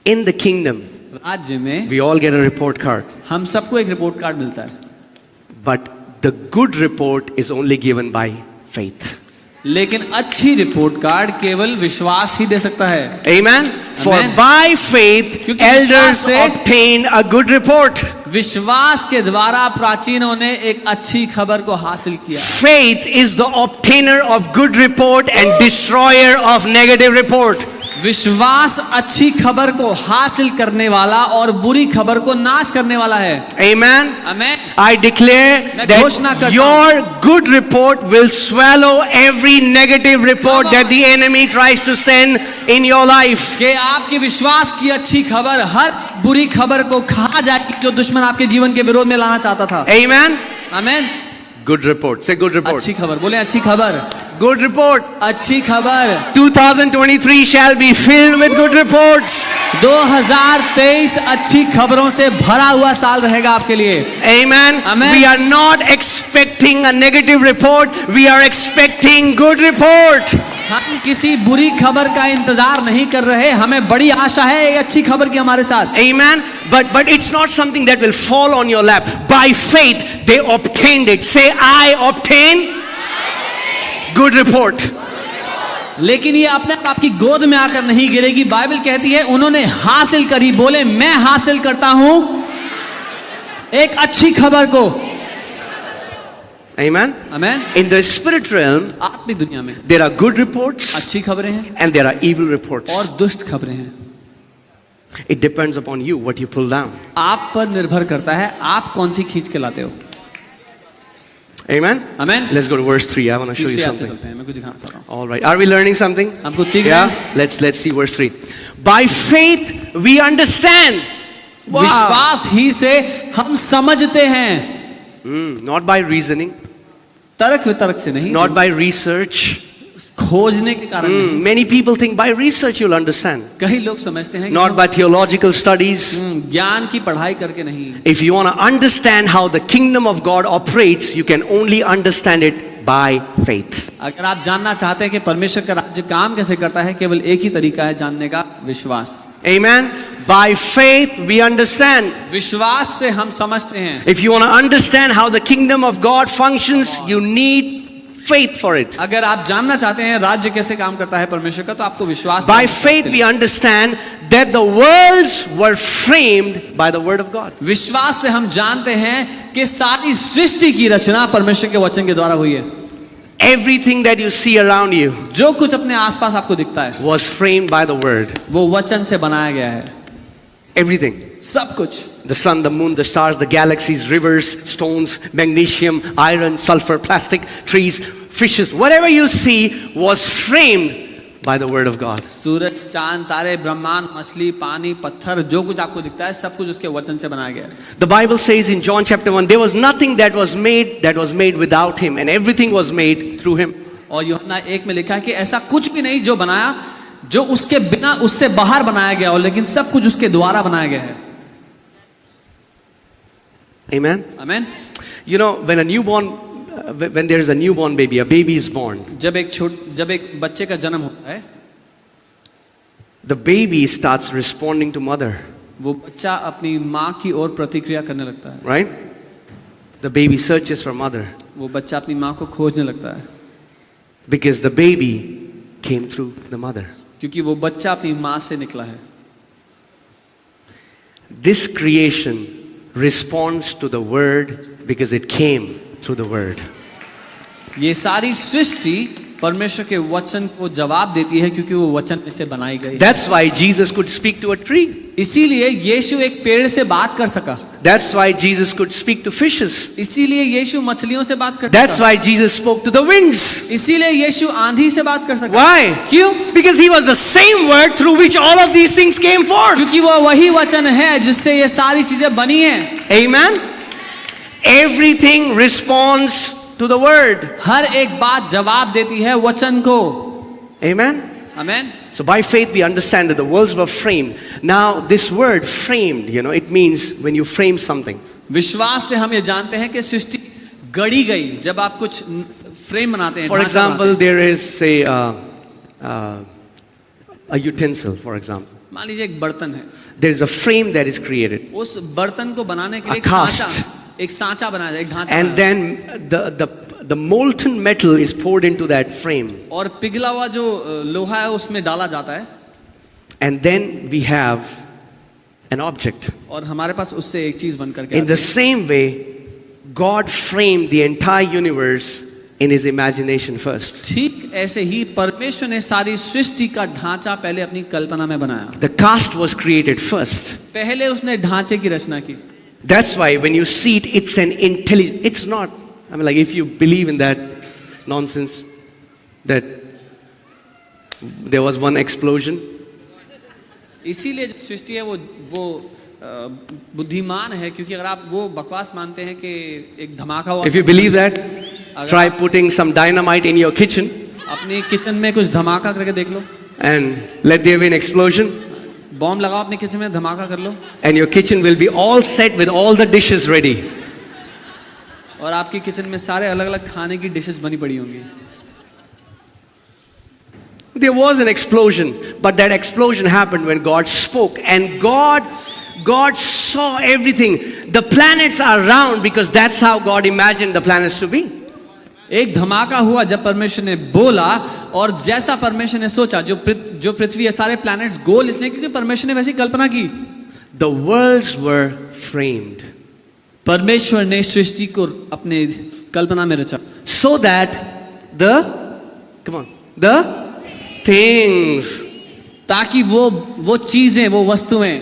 In the kingdom, राज्य में we all get a report card, हम सबको एक रिपोर्ट कार्ड मिलता है, but the good report is only given by faith. लेकिन अच्छी रिपोर्ट कार्ड केवल विश्वास ही दे सकता है। Amen? For Amen. by faith क्योंकि elders विश्वास से- obtain a good report. विश्वास के द्वारा प्राचीनों ने एक अच्छी खबर को हासिल किया। Faith is the obtainer of good report and destroyer of negative report. विश्वास अच्छी खबर को हासिल करने वाला और बुरी खबर को नाश करने वाला है। Amen? आमेन। I declare मैं that घोषणा करता your good report will swallow every negative report that the enemy tries to send in your life. कि आपकी विश्वास की अच्छी खबर हर बुरी खबर को खा जाएगी जो दुश्मन आपके जीवन के विरोध में लाना चाहता था। Amen? आमेन। Good report. Say good report. अच्छी खबर, बोले अच्छी खबर, Good report. अच्छी खबर। 2023 shall be filled with good reports. 2023 अच्छी खबरों से भरा हुआ साल रहेगा आपके लिए। Amen. Amen. We are not expecting a negative report. We are expecting good report. हम किसी बुरी खबर का इंतजार नहीं कर रहे, हमें बड़ी आशा है एक अच्छी खबर की हमारे साथ। Amen. But it's not something that will fall on your lap. By faith they obtained it. Say I obtain good report. लेकिन ये अपने आप आपकी गोद में आकर नहीं गिरेगी। बाइबल कहती है उन्होंने हासिल करी, बोले मैं हासिल करता हूं एक अच्छी खबर को। Amen. Amen. In the spirit realm, आत्मिक दुनिया में there are good reports अच्छी खबरें हैं and there are evil reports. और दुष्ट खबरें हैं। It depends upon you what you pull down. आप पर निर्भर करता है आप कौन सी खींच के लाते हो। Amen. Amen. Let's go to verse 3. I want to show you तीसरी आयत पे something. चलते हैं, मैं कुछ दिखाना चाहता हूँ। All right. Are we learning something? हम कुछ सीख रहे Yeah. हैं। Let's see verse 3. By faith we understand. Wow. विश्वास ही से हम समझते हैं, Not by reasoning, तर्क वितर्क से नहीं, not by research. खोजने के कारण नहीं। Many people think by research you'll understand. कई लोग समझते हैं कि Not by theological studies. ज्ञान की पढ़ाई करके नहीं। If you want to understand how the kingdom of God operates, you can only understand it by faith. अगर आप जानना चाहते हैं कि परमेश्वर का राज्य काम कैसे करता है, केवल एक ही तरीका है जानने का, विश्वास। Amen. By faith we understand. विश्वास से हम समझते हैं। If you want to understand how the kingdom of God functions, you need faith for it. अगर आप जानना चाहते हैं राज्य कैसे काम करता है परमेश्वर का, तो आपको विश्वास By करना faith we understand that the worlds were framed by the word of God. विश्वास से हम जानते हैं कि सारी सृष्टि की रचना परमेश्वर के वचन के द्वारा हुई है। Everything that you see around you जो कुछ अपने आसपास आपको दिखता है was framed by the word. वो वचन से बनाया गया है। Everything. सब कुछ, The sun, the moon, the stars, the galaxies, rivers, stones, magnesium, iron, sulfur, plastic, trees, fishes, whatever you see was framed by the word of God. सूरज, चांद, तारे, ब्रह्मांड, मछली, पानी, पत्थर, जो कुछ आपको दिखता है सब कुछ उसके वचन से बनाया गया है। The Bible says in John chapter 1, there was nothing that was made without him, and everything was made through him. और यूहन्ना 1 में लिखा है कि ऐसा कुछ भी नहीं जो बनाया, जो उसके बिना, उससे बाहर बनाया गया हो, लेकिन सब कुछ उसके द्वारा बनाया गया है। Amen. Amen. You know, when there is a newborn baby, a baby is born, जब एक बच्चे का जन्म होता है, the baby starts responding to mother, वो बच्चा अपनी माँ की ओर प्रतिक्रिया करने लगता है। right? The baby searches for mother वो बच्चा अपनी माँ को खोजने लगता है, because the baby came through the mother. क्योंकि वो बच्चा अपनी माँ से निकला है। This creation responds to the word because it came through the word. ये सारी सृष्टि परमेश्वर के वचन को जवाब देती है क्योंकि वो वचन में से बनाई गई है। That's why Jesus could speak to a tree. इसीलिए यीशु एक पेड़ से बात कर सका। That's why Jesus could speak to fishes. इसीलिए यीशु मछलियों से बात करता That's था। why Jesus spoke to the winds. इसीलिए यीशु आंधी से बात कर सकता। Why? क्यों? Because he was the same word through which all of these things came forth. क्योंकि वो वही वचन है जिससे ये सारी चीजें बनी हैं। Amen. Everything responds to the word. हर एक बात जवाब देती है वचन को। Amen. Amen. So by faith we understand that the worlds were framed. Now this word framed, it means when you frame something. विश्वास से हम ये जानते हैं कि सृष्टि गढ़ी गई जब आप कुछ फ्रेम बनाते हैं। For ढांचा example, बनाते there is say a utensil, for example. हैं। मान लीजिए एक बर्तन है, There is a frame that is created. उस बर्तन को बनाने के लिए A cast. एक सांचा बनाया जाए, एक ढांचा And बनाया then the molten metal is poured into that frame. जाए। और पिघला हुआ जो लोहा है उसमें डाला जाता है And then we have an object. और हमारे पास उससे एक चीज बनकर के In आती the है। same way, God framed the entire universe in his imagination first. ठीक ऐसे ही परमेश्वर ने सारी सृष्टि का ढांचा पहले अपनी कल्पना में बनाया। The cast was created first. पहले उसने ढांचे की रचना की। That's why when you see it, it's an intelligent. It's not. I mean, like if you believe in that nonsense, that there was one explosion. इसीलिए जो सृष्टि है वो बुद्धिमान है, क्योंकि अगर आप वो बकवास मानते हैं कि एक धमाका हुआ। If you believe that, try putting some dynamite in your kitchen अपनी किचन में कुछ धमाका करके देख लो, and let there be an explosion, bomb लगाओ अपनी किचन में, धमाका कर लो, and your kitchen will be all set with all the dishes ready. और आपकी किचन में सारे अलग अलग खाने की डिशेस बनी पड़ी होंगी। There was an explosion, but that explosion happened when God spoke, and God saw everything. The planets are round because that's how God imagined the planets to be. एक धमाका हुआ जब परमेश्वर ने बोला, और जैसा परमेश्वर ने सोचा, जो पृथ्वी है सारे प्लैनेट्स गोल इसलिए क्योंकि परमेश्वर ने वैसी कल्पना की। The worlds were framed परमेश्वर ने सृष्टि को अपने कल्पना में रचा, so that the things, ताकि वो चीजें, वो वस्तुएं,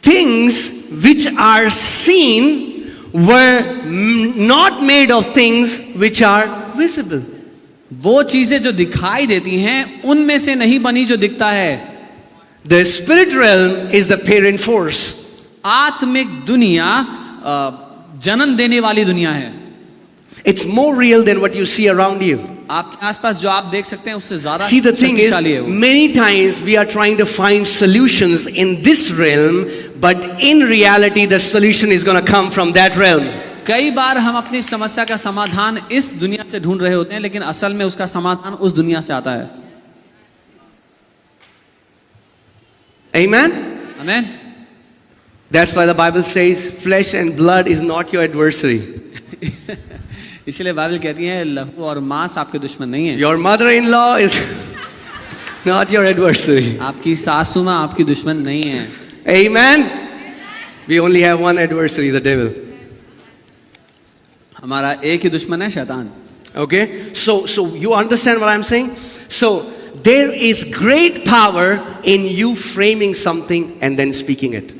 things which are seen were not made of things which are visible. वो चीजें जो दिखाई देती हैं उनमें से नहीं बनी जो दिखता है। The spirit realm is the parent force. आत्मिक दुनिया जन्म देने वाली दुनिया है। It's more real than what you see around you. आपके आसपास जो आप देख सकते हैं उससे ज्यादा See, the thing is, शक्तिशाली है वो। many times we are trying to find solutions in this realm, but in reality, the solution is going to come from that realm. कई बार हम अपनी समस्या का समाधान इस दुनिया से ढूंढ रहे होते हैं, लेकिन असल में उसका समाधान उस दुनिया से आता है। Amen? आमीन। That's why the Bible says, flesh and blood is not your adversary. इसलिए बाइबल कहती है लहू और मांस आपके दुश्मन नहीं है। Your mother-in-law is not your adversary. आपकी सासू माँ आपकी दुश्मन नहीं है। Amen? We only have one adversary, the devil. हमारा एक ही दुश्मन है, शैतान। Okay? So you understand what I'm saying? So there is great power in you framing something and then speaking it.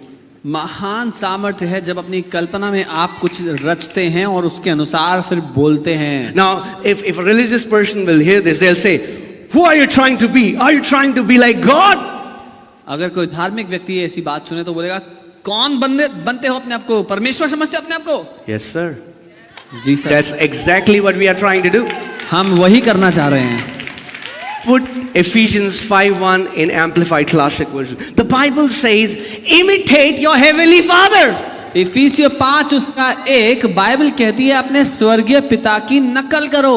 महान सामर्थ्य है जब अपनी कल्पना में आप कुछ रचते हैं और उसके अनुसार फिर बोलते हैं। Now, if a religious person will hear this, they'll say, who are you trying to be? Are you trying to be like God? अगर कोई धार्मिक व्यक्ति ऐसी बात सुने तो बोलेगा, कौन बनते हो अपने आप को? परमेश्वर समझते हो अपने आप को? Yes, sir. जी sir. That's exactly what we are trying to do. हम वही करना चाह रहे हैं। Put Ephesians 5:1 in Amplified Classic Version. The Bible says, imitate your heavenly Father. इफिसियों 5 उसका 1 बाइबल कहती है अपने स्वर्गीय पिता की नकल करो।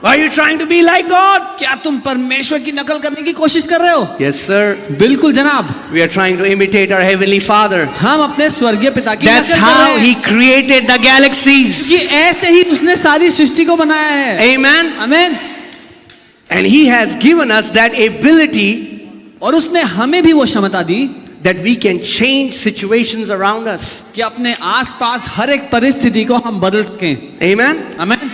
Are you trying to be like God? क्या तुम परमेश्वर की नकल करने की कोशिश कर रहे हो? Yes, sir. बिल्कुल जनाब। We are trying to imitate our heavenly Father. हम अपने स्वर्गीय पिता की That's नकल कर how रहे He हैं। created the galaxies. कि ऐसे ही उसने सारी सृष्टि को बनाया है। Amen. आमीन। And He has given us that ability और उसने हमें भी वो क्षमता दी that we can change situations around us. कि अपने आसपास हर एक परिस्थिति को हम बदल सकें। Amen. आमीन।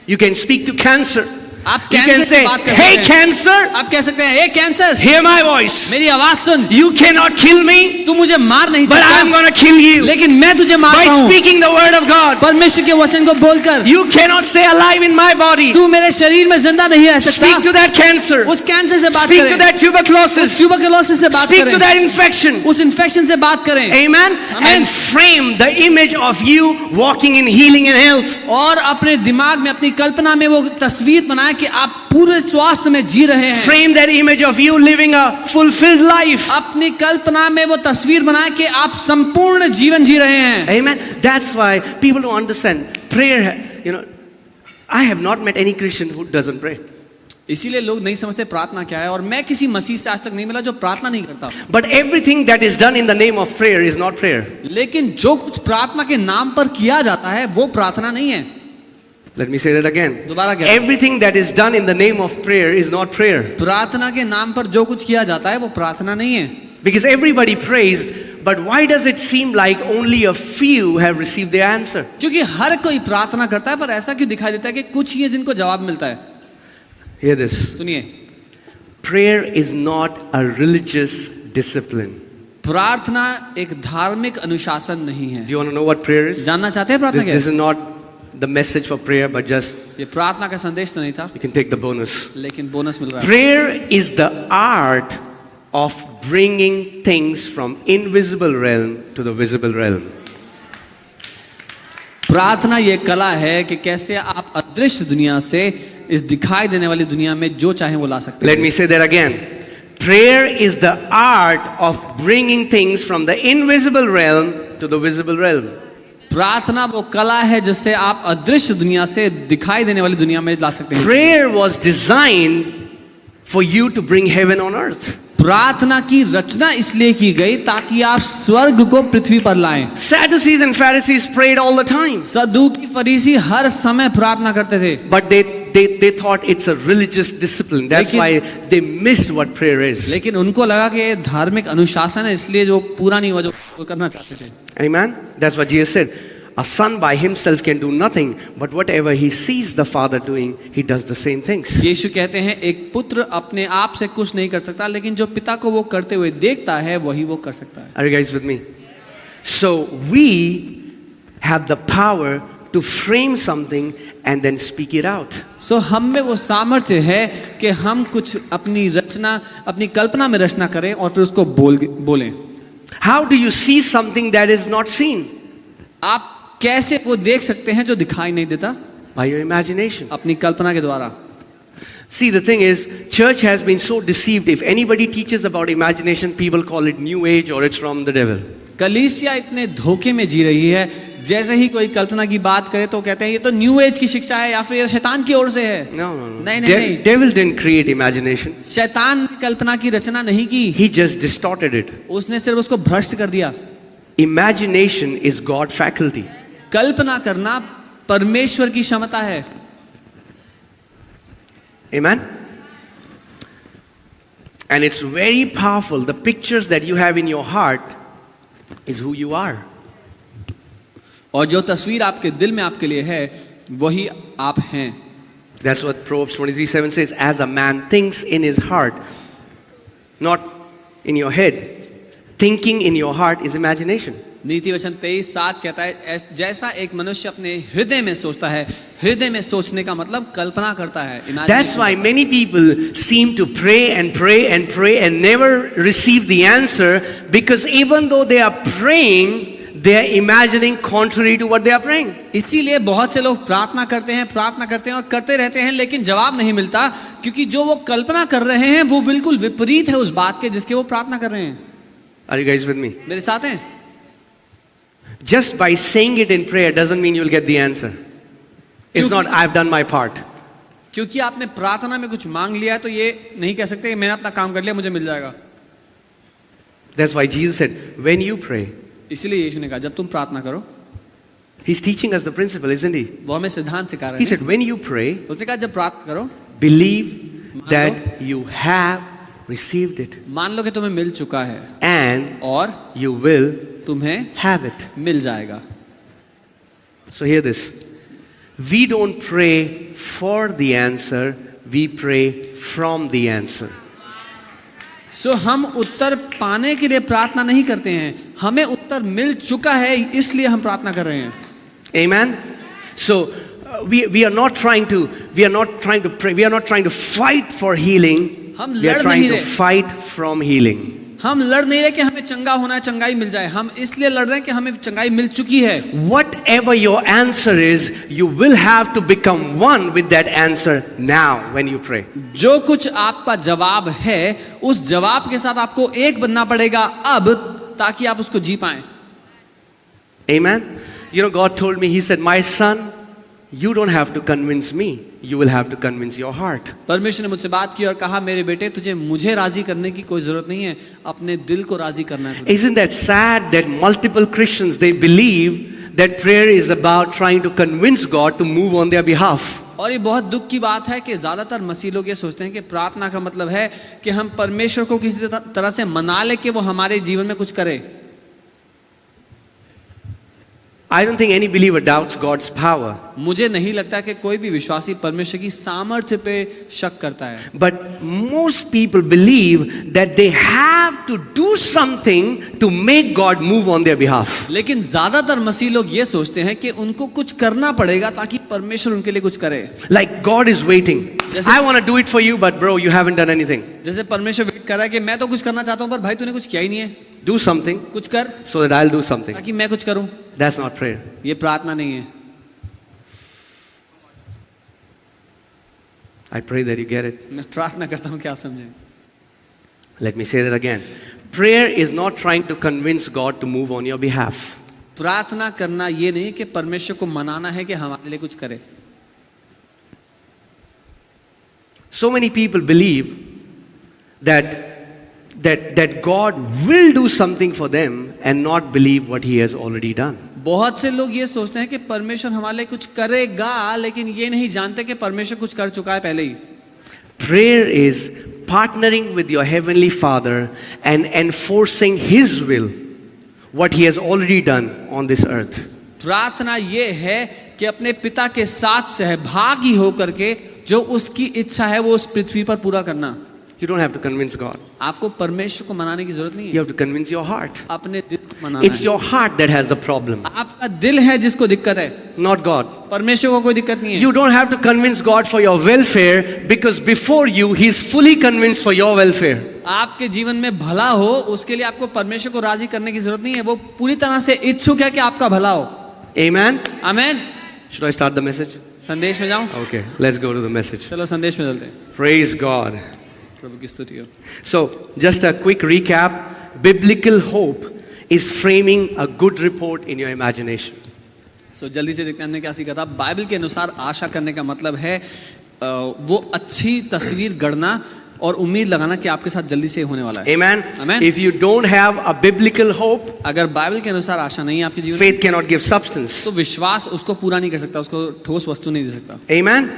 You can speak to cancer. आप You कैंसर can से say, बात कर hey सकते हैं। cancer, आप कह सकते हैं, ए कैंसर, hear my voice. मेरी आवाज सुन, You cannot kill me, तू मुझे मार नहीं but I'm सकता, going to kill you. लेकिन मैं तुझे By मारता हूँ speaking the word of God. परमेश्वर के वचन को बोलकर। You cannot stay alive in my body. तू मेरे शरीर में जिंदा नहीं रह Speak सकता। to that cancer. उस कैंसर से बात Speak to करें, that उस tuberculosis. ट्यूबरकुलोसिस से बात Speak to करें, that infection. उस इन्फेक्शन से बात करें। Amen. Amen. And frame the image of you walking in healing and health. और अपने दिमाग में, अपनी कल्पना में वो तस्वीर बनाए कि आप पूरे स्वास्थ्य में जी रहे हैं। Frame that image of you living a fulfilled life. अपनी कल्पना में वो तस्वीर बनाए कि आप संपूर्ण जीवन जी रहे हैं। Amen. That's why people don't understand prayer. You know, I have not met any Christian who doesn't pray. इसीलिए लोग नहीं समझते प्रार्थना क्या है, और मैं किसी मसीह से आज तक नहीं मिला जो प्रार्थना नहीं करता। But everything that is done in the name of prayer is not prayer. लेकिन जो कुछ प्रार्थना के नाम पर किया जाता है वो प्रार्थना नहीं है। Let me say that again. दोबारा क्या? Everything that is done in the name of prayer is not prayer. प्रार्थना के नाम पर जो कुछ किया जाता है वो प्रार्थना नहीं है। Because everybody prays, but why does it seem like only a few have received the answer? क्योंकि हर कोई प्रार्थना करता है, पर ऐसा क्यों दिखाई देता है कि कुछ ही है जिनको जवाब मिलता है। Hear this. सुनिए, Prayer is not a religious discipline. प्रार्थना एक धार्मिक अनुशासन नहीं है। Do you want to know what prayer is? जानना चाहते हैं प्रार्थना क्या This है? is not the message for prayer, but just ये प्रार्थना का संदेश तो नहीं था, you can take the bonus. लेकिन बोनस मिल रहा है। Prayer is the art of bringing things from invisible realm to the visible realm. प्रार्थना ये कला है कि कैसे आप अदृश्य दुनिया से इस दिखाई देने वाली दुनिया में जो चाहे वो ला सकते Let हैं। me say that again. Prayer is the art of bringing things from the invisible realm to the visible realm. प्रार्थना वो कला है जिससे आप अदृश्य दुनिया से दिखाई देने वाली दुनिया में ला सकते हैं। Prayer was designed for you to bring heaven on earth. प्रार्थना की रचना इसलिए की गई ताकि आप स्वर्ग को पृथ्वी पर लाएं। Sadducees and Pharisees prayed all the time, सदूकी फरीसी हर समय प्रार्थना करते थे, but they thought it's a religious discipline. That's why they missed what prayer is. लेकिन उनको लगा कि ये धार्मिक अनुशासन है, इसलिए जो पूरा नहीं हुआ जो वो करना चाहते थे। Amen. That's what Jesus said. A son by himself can do nothing, but whatever he sees the father doing, he does the same things. यीशु कहते हैं एक पुत्र अपने आप से कुछ नहीं कर सकता, लेकिन जो पिता को वो करते हुए देखता है वही वो कर सकता है। Are you guys with me? So we have the power to frame something and then speak it out. सो हम में वो सामर्थ्य है कि हम कुछ अपनी रचना, अपनी कल्पना में रचना करें और फिर उसको बोलें। How do you see something that is not seen? आप कैसे वो देख सकते हैं जो दिखाई नहीं देता? By your imagination. अपनी कल्पना के द्वारा। See, the thing is, church has been so deceived. If anybody teaches about imagination, people call it new age or it's from the devil. कलीसिया इतने धोखे में जी रही है, जैसे ही कोई कल्पना की बात करे तो कहते हैं ये तो न्यू एज की शिक्षा है या फिर ये शैतान की ओर से है। No. नहीं, नहीं। Devil didn't create imagination. शैतान ने कल्पना की रचना नहीं की, He just distorted it. उसने सिर्फ उसको भ्रष्ट कर दिया। Imagination is God faculty. कल्पना करना परमेश्वर की क्षमता है। Amen. And it's very powerful. The pictures that you have in your heart is who you are. और जो तस्वीर आपके दिल में आपके लिए है वही आप हैं। That's what Proverbs 23:7 says. As a man thinks in his heart, not in your head. Thinking in your heart is imagination. नीति वचन 23:7 कहता है जैसा एक मनुष्य अपने हृदय में सोचता है, हृदय में सोचने का मतलब कल्पना करता है। That's why many people seem to pray and pray and pray and never receive the answer, because even though they are praying, they are imagining contrary to what they are praying. इसीलिए बहुत से लोग प्रार्थना करते हैं और करते रहते हैं, लेकिन जवाब नहीं मिलता, क्योंकि जो वो कल्पना कर रहे हैं वो बिल्कुल विपरीत है उस बात के जिसके वो प्रार्थना कर रहे हैं। Are you guys with me? मेरे साथ हैं? Just by saying it in prayer doesn't mean you'll get the answer. It's not, I've done my part. क्योंकि आपने प्रार्थना में कुछ मांग लिया है तो ये नहीं कह सकते कि मैंने अपना काम कर लिया मुझे मिल जाएगा। That's why Jesus said, when you pray, इसलिए यीशु ने कहा जब तुम प्रार्थना करो, He's teaching us the principle, isn't He? वो हमें सिद्धांत सिखा रहे He हैं। said, when you pray, उसने कहा जब प्रार्थना करो, believe that you have received it मान लो कि तुम्हें मिल चुका है and और you will तुम्हें have it. मिल जाएगा। So hear this. We don't pray for the answer, we pray from the answer. सो हम उत्तर पाने के लिए प्रार्थना नहीं करते हैं, हमें उत्तर मिल चुका है इसलिए हम प्रार्थना कर रहे हैं. Amen. So we are not trying to pray. We are not trying to fight for healing. हम We are लड़ trying नहीं to रहे. fight from healing. हम लड़ नहीं रहे कि हमें चंगा होना है, चंगाई मिल जाए. हम इसलिए लड़ रहे हैं कि हमें चंगाई मिल चुकी है. Whatever your answer is, you will have to become one with that answer now when you pray. जो कुछ आपका जवाब है उस जवाब के साथ आपको एक बनना पड़ेगा अब, ताकि आप उसको जी पाएं. Amen. You know, God told me, He said, "My son, you don't have to convince me. You will have to convince your heart." परमेश्वर ने मुझसे बात की और कहा, मेरे बेटे तुझे मुझे राजी करने की कोई जरूरत नहीं है, अपने दिल को राजी करना है तुझे. Isn't that sad that multiple Christians, they believe that prayer is about trying to convince God to move on their behalf? और ये बहुत दुख की बात है कि ज्यादातर मसीह लोग ये सोचते हैं कि प्रार्थना का मतलब है कि हम परमेश्वर को किसी तरह से मना ले कि वो हमारे जीवन में कुछ करे. I don't think any believer doubts God's power. मुझे नहीं लगता कि कोई भी विश्वासी परमेश्वर की सामर्थ्य पे शक करता है. But most people believe that they have to do something to make God move on their behalf. लेकिन ज्यादातर मसीह लोग ये सोचते हैं कि उनको कुछ करना पड़ेगा ताकि परमेश्वर उनके लिए कुछ करे. Like God is waiting. जैसे- I want to do it for you, but bro, you haven't done anything. जैसे परमेश्वर वेट कर रहा है कि मैं तो कुछ करना चाहता हूँ पर भाई तूने कुछ किया ही नहीं है, Do something कुछ कर so that I'll do something. ताकि मैं कुछ करूं. That's not prayer. ये प्रार्थना नहीं है. I pray that you get it. मैं प्रार्थना करता हूँ कि आप समझें. Let me say that again. Prayer is not trying to convince God to move on your behalf. प्रार्थना करना ये नहीं कि परमेश्वर को मनाना है कि हमारे लिए कुछ करे. So many people believe that God will do something for them and not believe what He has already done. बहुत से लोग ये सोचते हैं कि परमेश्वर हमारे लिए कुछ करेगा, लेकिन ये नहीं जानते कि परमेश्वर कुछ कर चुका है पहले ही. Prayer is partnering with your Heavenly Father and enforcing His will, what He has already done on this earth. प्रार्थना ये है कि अपने पिता के साथ सहभागी होकर के जो उसकी इच्छा है वो उस पृथ्वी पर पूरा करना. You don't have to convince God. आपको परमेश्वर को मनाने की जरूरत नहीं You है, have to convince your heart. अपने दिल को मनाना It's है. your heart that has the problem, आपका दिल है जिसको दिक्कत है, not God. परमेश्वर को कोई दिक्कत नहीं है. You don't have to convince God for your welfare because before you, He's fully convinced for your welfare. आपके जीवन में भला हो उसके लिए आपको परमेश्वर को राजी करने की जरूरत नहीं है, वो पूरी तरह से इच्छुक है कि आपका भला हो. Amen? Amen. Should I start the message? संदेश में जाऊं? Okay, let's go to the message. चलो संदेश में चलते हैं. Praise God. प्रभु की स्तुति हो. So, just a quick recap. Biblical hope is framing a good report in your imagination. सो जल्दी से देखते हैं हमने क्या सीखा था. बाइबल के अनुसार आशा करने का मतलब है वो अच्छी तस्वीर गढ़ना और उम्मीद लगाना कि आपके साथ जल्दी से होने वाला है. Amen? Amen. If you don't have a biblical hope, अगर बाइबल के अनुसार आशा नहीं है आपके जीवन में, faith cannot give substance. तो विश्वास उसको पूरा नहीं कर सकता, उसको ठोस वस्तु नहीं दे सकता. Amen?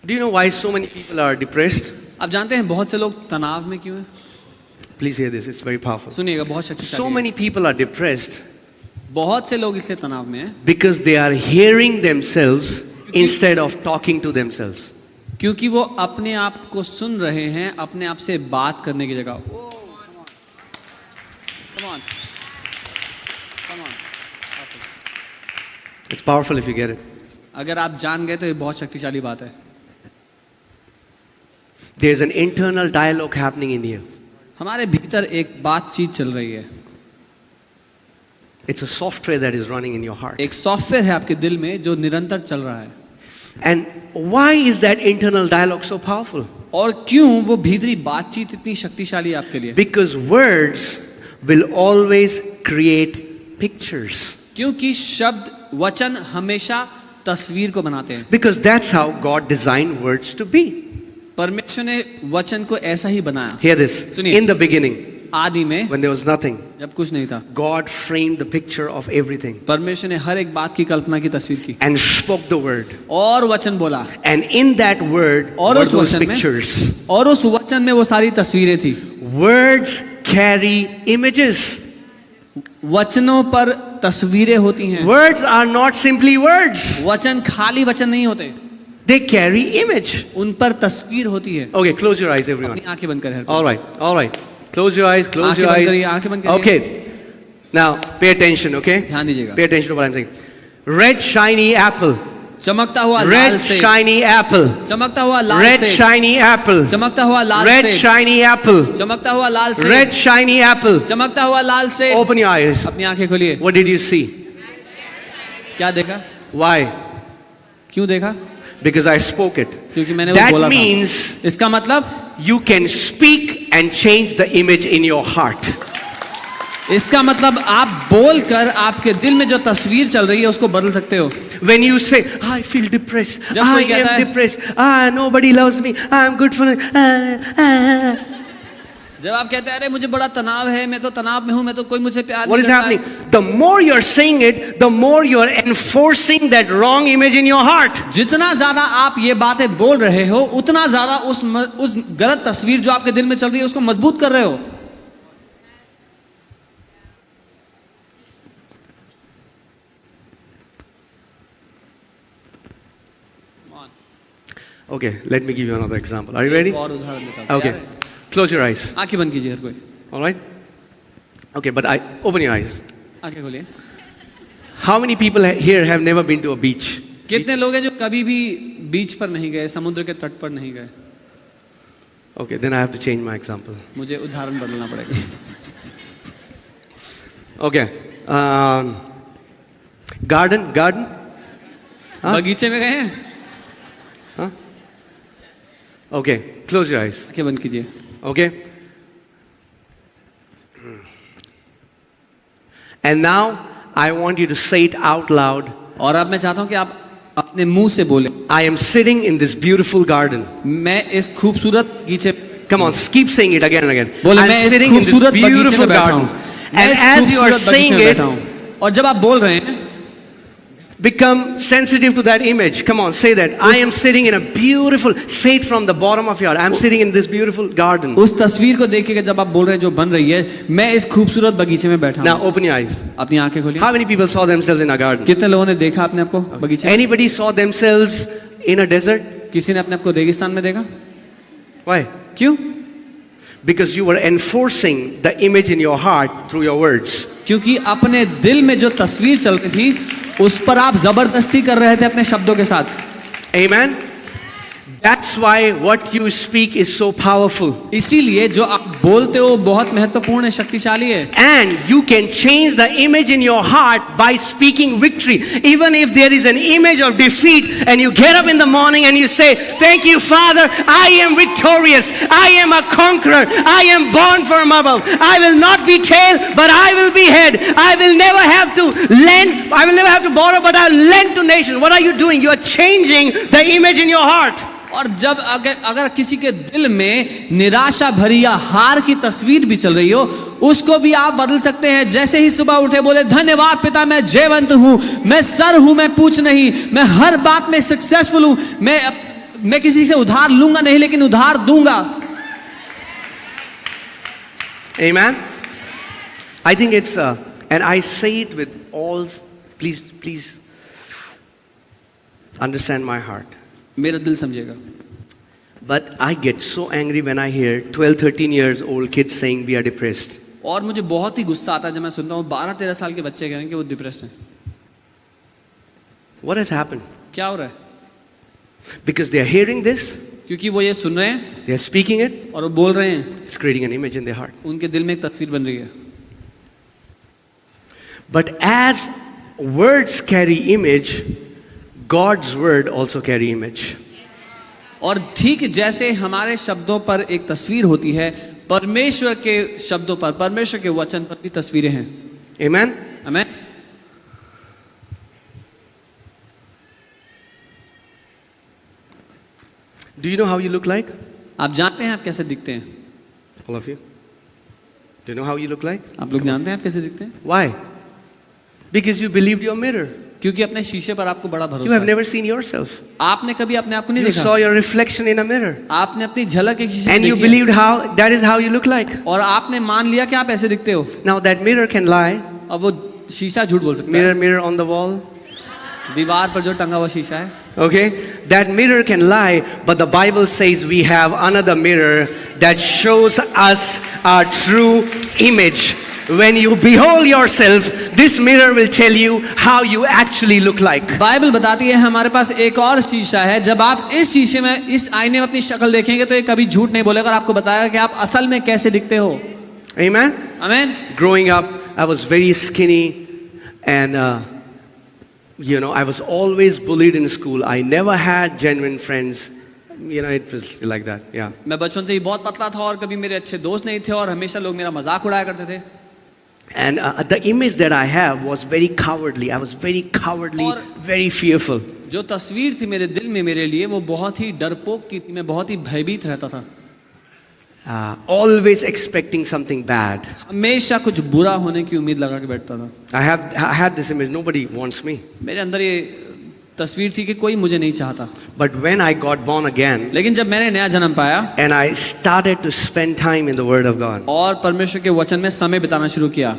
Do you know why so many people are depressed? आप जानते हैं बहुत से लोग तनाव में क्यों हैं? Please hear this, it's very powerful. सुनिएगा, बहुत शक्तिशाली So है. many people are depressed बहुत से लोग इसलिए तनाव में हैं because they are hearing themselves instead of talking to themselves. क्योंकि वो अपने आप को सुन रहे हैं अपने आप से बात करने की जगह. Come on. Come on. It's powerful if you get it. अगर आप जान गए तो ये बहुत शक्तिशाली बात है. There's an internal dialogue happening in you. हमारे भीतर एक बातचीत चल रही है. It's a software that is running in your heart. एक सॉफ्टवेयर है आपके दिल में जो निरंतर चल रहा है. And why is that internal dialogue so powerful? और क्यों वो भीतरी बातचीत इतनी शक्तिशाली है आपके लिए? Because words will always create pictures. क्योंकि शब्द वचन हमेशा तस्वीर को बनाते हैं. Because that's how God designed words to be. परमेश्वर ने वचन को ऐसा ही बनाया. Hear this. सुनिए. In the beginning, आदि में when there was nothing, जब कुछ नहीं था, God framed the picture of everything परमेश्वर ने हर एक बात की कल्पना की तस्वीर की and spoke the word. और वचन बोला. And in that word और were उस those वचन में pictures. और उस वचन में वो सारी तस्वीरें थी. Words carry images. वचनों पर तस्वीरें होती हैं। Words are not simply words. वचन खाली वचन नहीं होते, They carry image. उन पर तस्वीर होती है। Okay, close your eyes, everyone. अपनी आंखें बंद करें। All right, all right. Close your eyes, close आंखें your बंद करिए, eyes. आंखें बंद करिए। Okay. Now, pay attention, okay? ध्यान दीजिएगा। Pay attention to what I'm saying. Red shiny apple. चमकता हुआ लाल Red सेब, shiny apple. चमकता हुआ लाल Red सेब, shiny apple. चमकता हुआ लाल Red सेब, shiny apple. चमकता हुआ लाल सेब, Red shiny apple. चमकता हुआ लाल सेब। Open your eyes. अपनी आंखें खोलिए। What did you see? क्या देखा? Why? क्यों देखा? Because I spoke it. क्योंकि मैंने वो That बोला था। means इसका मतलब you can speak and change the image in your heart. इसका मतलब आप बोलकर आपके दिल में जो तस्वीर चल रही है उसको बदल सकते हो। When you say, I feel depressed, जब I कोई कहता am है- depressed, nobody loves me, I'm good for जब आप कहते हैं अरे मुझे बड़ा तनाव है, मैं तो तनाव में हूं, मैं तो कोई मुझे प्यार What नहीं is करता happening? है। The more you're saying it, the more you're enforcing that wrong image in your heart. जितना ज्यादा आप ये बातें बोल रहे हो उतना ज्यादा उस गलत तस्वीर जो आपके दिल में चल रही है उसको मजबूत कर रहे हो। Okay, let me give you another example. Are you ready? एक और उदाहरण देता हूं। Okay, तैयार है? close your eyes. आंखें बंद कीजिए हर कोई। All right? Okay, but open your eyes. आंखें खोलिए। How many people here have never been to a beach? कितने लोग हैं जो कभी भी बीच पर नहीं गए, समुद्र के तट पर नहीं गए? Okay, then I have to change my example. मुझे उदाहरण बदलना पड़ेगा। Okay, garden? हाँ? बगीचे में गए हैं? Huh? Okay, close your eyes. आंखें बंद कीजिए। Okay? And now I want you to say it out loud. और अब मैं चाहता हूं कि आप अपने मुंह से बोले, I am sitting in this beautiful garden. मैं इस खूबसूरत बगीचे। Come on, keep saying it again and again. बोले I'm मैं इस sitting in this खूबसूरत बगीचे beautiful में बैठा हूं। garden. मैं And इस as you are खूबसूरत बगीचे saying में it, बैठा हूं। और जब आप बोल रहे हैं, become sensitive to that image. Come on, say that. I am sitting in a beautiful, say it from the bottom of your heart. I'm sitting in this beautiful garden. उस तस्वीर को देखिएगा जब आप बोल रहे हैं जो बन रही है, मैं इस खूबसूरत बगीचे में बैठा Now हूं। open your eyes. अपनी आंखें खोलिए। How many people saw themselves in a garden? कितने लोगों ने देखा अपने आप को बगीचे में? Anybody saw themselves in a desert? किसी ने अपने आप को रेगिस्तान में देखा? Why? क्यों? Because you were enforcing the image in your heart through your words. क्योंकि अपने दिल में जो तस्वीर चल रही थी उस पर आप जबरदस्ती कर रहे थे अपने शब्दों के साथ। Amen? That's why what you speak is so powerful. इसीलिए जो आप बोलते हो बहुत महत्वपूर्ण है, शक्तिशाली है। And you can change the image in your heart by speaking victory. Even if there is an image of defeat and you get up in the morning and you say, thank you, Father, I am victorious. I am a conqueror. I am born from above. I will not be tail, but I will be head. I will never have to lend. I will never have to borrow, but I will lend to nation. What are you doing? You are changing the image in your heart. और जब अगर किसी के दिल में निराशा भरी या हार की तस्वीर भी चल रही हो, उसको भी आप बदल सकते हैं। जैसे ही सुबह उठे बोले, धन्यवाद पिता, मैं जयवंत हूं, मैं सर हूं, मैं पूछ नहीं, मैं हर बात में सक्सेसफुल हूं, मैं किसी से उधार लूंगा नहीं लेकिन उधार दूंगा। Amen? I think it's, and I say it with all, please understand my heart. मेरा दिल समझेगा। But I get so angry when I hear 12-13 years old kids saying we are depressed. और मुझे बहुत ही गुस्सा आता है जब मैं सुनता हूँ 12-13 साल के बच्चे कह रहे हैं कि वो डिप्रेस्ड हैं। What has happened? क्या हो रहा है? Because they are hearing this, क्योंकि वो ये सुन रहे हैं they are speaking it, और वो बोल रहे हैं, it's creating an image in their heart. उनके दिल में एक तस्वीर बन रही है। But as words carry image, God's word also carry image. और ठीक जैसे हमारे शब्दों पर एक तस्वीर होती है, परमेश्वर के शब्दों पर, परमेश्वर के वचन पर भी तस्वीरें हैं। Amen? आमीन। Do you know how you look like? आप जानते हैं आप कैसे दिखते हैं? All of you? Do you know how you look like? आप लोग जानते हैं आप कैसे दिखते हैं? Why? Because you believed your mirror. क्योंकि अपने शीशे पर आपको बड़ा You भरोसा have है। never seen yourself. आपने कभी अपने आप को नहीं You देखा। saw your reflection in a mirror. आपने अपनी झलक एक शीशे में And you देखी है। believed that is how you look like. और आपने मान लिया कि आप ऐसे दिखते हो। Now that mirror can lie. अब वो शीशा झूठ बोल सकता Mirror, mirror on the wall. है, दीवार पर जो टंगा हुआ शीशा है, Okay, that mirror can lie, but the Bible says we have another mirror that shows us our true image. When you behold yourself, this mirror will tell you how you actually look like. Bible बताती है हमारे पास एक और शीशा है। जब आप इस शीशे में, इस आईने में अपनी शक्ल देखेंगे तो ये कभी झूठ नहीं बोलेगा और आपको बताएगा कि आप असल में कैसे दिखते हो। Amen? आमीन। Growing up, I was very skinny and I was always bullied in school. I never had genuine friends. It was like that, yeah. मैं बचपन से ही बहुत पतला था और कभी मेरे अच्छे दोस्त नहीं थे और हमेशा लोग मेरा मजाक उड़ाया करते थे। And the image that I have was very cowardly. I was very cowardly, very fearful. जो तस्वीर थी मेरे दिल में मेरे लिए वो बहुत ही डरपोक की थी, मैं बहुत ही भयभीत रहता था। Always expecting something bad. हमेशा कुछ बुरा होने की उम्मीद लगा के बैठता था। I had this image. Nobody wants me. मेरे अंदर ये तस्वीर थी कि कोई मुझे नहीं चाहता। But when I got born again, लेकिन जब मैंने नया जन्म पाया and I started to spend time in the Word of God, और परमेश्वर के वचन में समय बिताना शुरू किया,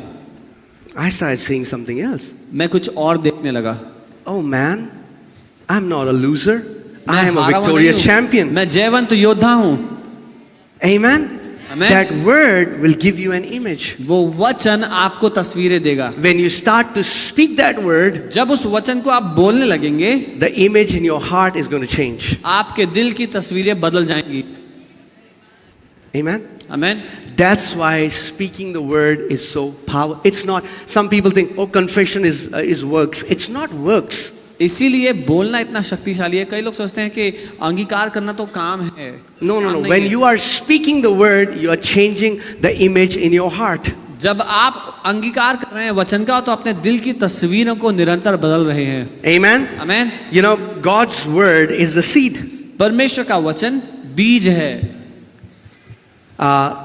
I started seeing something else. मैं कुछ और देखने लगा। Oh man, I'm not a loser. I मैं am a हारा हुआ नहीं victorious हूँ, champion. मैं जयवंत योद्धा हूँ। Amen? Amen. That word will give you an image. वो वचन आपको तस्वीरें देगा। When you start to speak that word, जब उस वचन को आप बोलने लगेंगे, the image in your heart is going to change. आपके दिल की तस्वीरें बदल जाएंगी। Amen? आमीन। That's why speaking the word is so powerful. It's not, some people think, oh, confession is works. It's not works. इसीलिए बोलना इतना शक्तिशाली है। कई लोग सोचते हैं कि अंगीकार करना तो काम है। No. काम नहीं When है। you are speaking the word, you are changing the image in your heart. जब आप अंगीकार कर रहे हैं वचन का तो अपने दिल की तस्वीरों को निरंतर बदल रहे हैं। Amen? आमीन। God's word is the seed. परमेश्वर का वचन बीज है।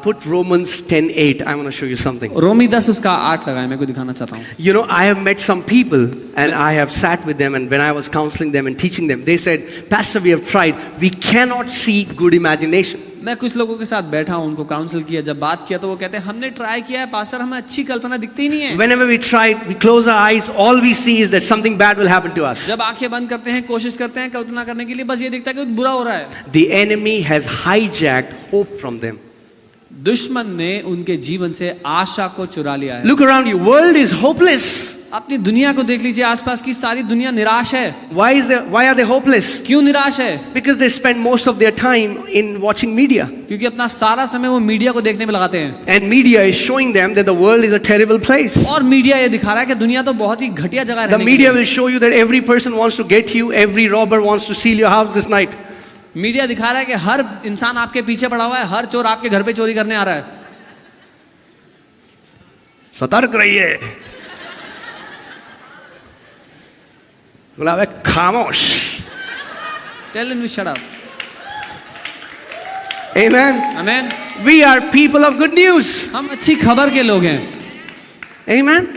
Put Romans 10:8. I want to show you something. रोमी 10 उसका 8 लगाए, मैं को दिखाना चाहता हूँ। I have met some people and I have sat with them, and when I was counseling them and teaching them, they said, Pastor, we have tried. We cannot see good imagination. मैं कुछ लोगों के साथ बैठा हूँ, उनको council किया, जब बात किया तो वो कहते हैं हमने ट्राई किया है पास्टर, हमें अच्छी कल्पना दिखती ही नहीं है। Whenever we try, we close our eyes, all we see is that something bad will happen to us. जब आंखें बंद करते हैं, कोशिश करते हैं कल्पना करने के लिए, बस ये दिखता है कि कुछ बुरा हो रहा है। The enemy has hijacked hope from them. दुश्मन ने उनके जीवन से आशा को चुरा लिया है। Look around you, world is hopeless. अपनी दुनिया को देख लीजिए, आसपास की सारी दुनिया निराश है। Why are they hopeless? क्यों निराश है? Because they spend most of their time in watching media. क्योंकि अपना सारा समय वो मीडिया को देखने में लगाते हैं। And media is showing them that the world is a terrible place. और मीडिया ये दिखा रहा है कि दुनिया तो बहुत ही घटिया जगह है The रहने के media लिए। will show you that every person wants to get you, every robber wants to steal your house this night. Media दिखा रहा है कि हर इंसान आपके पीछे पड़ा हुआ है, हर चोर आपके घर पे चोरी करने आ रहा है। सतर्क रहिए। बोला बे खामोश। Tell them to shut up. Amen. Amen. We are people of good news. हम अच्छी खबर के लोग हैं। Amen.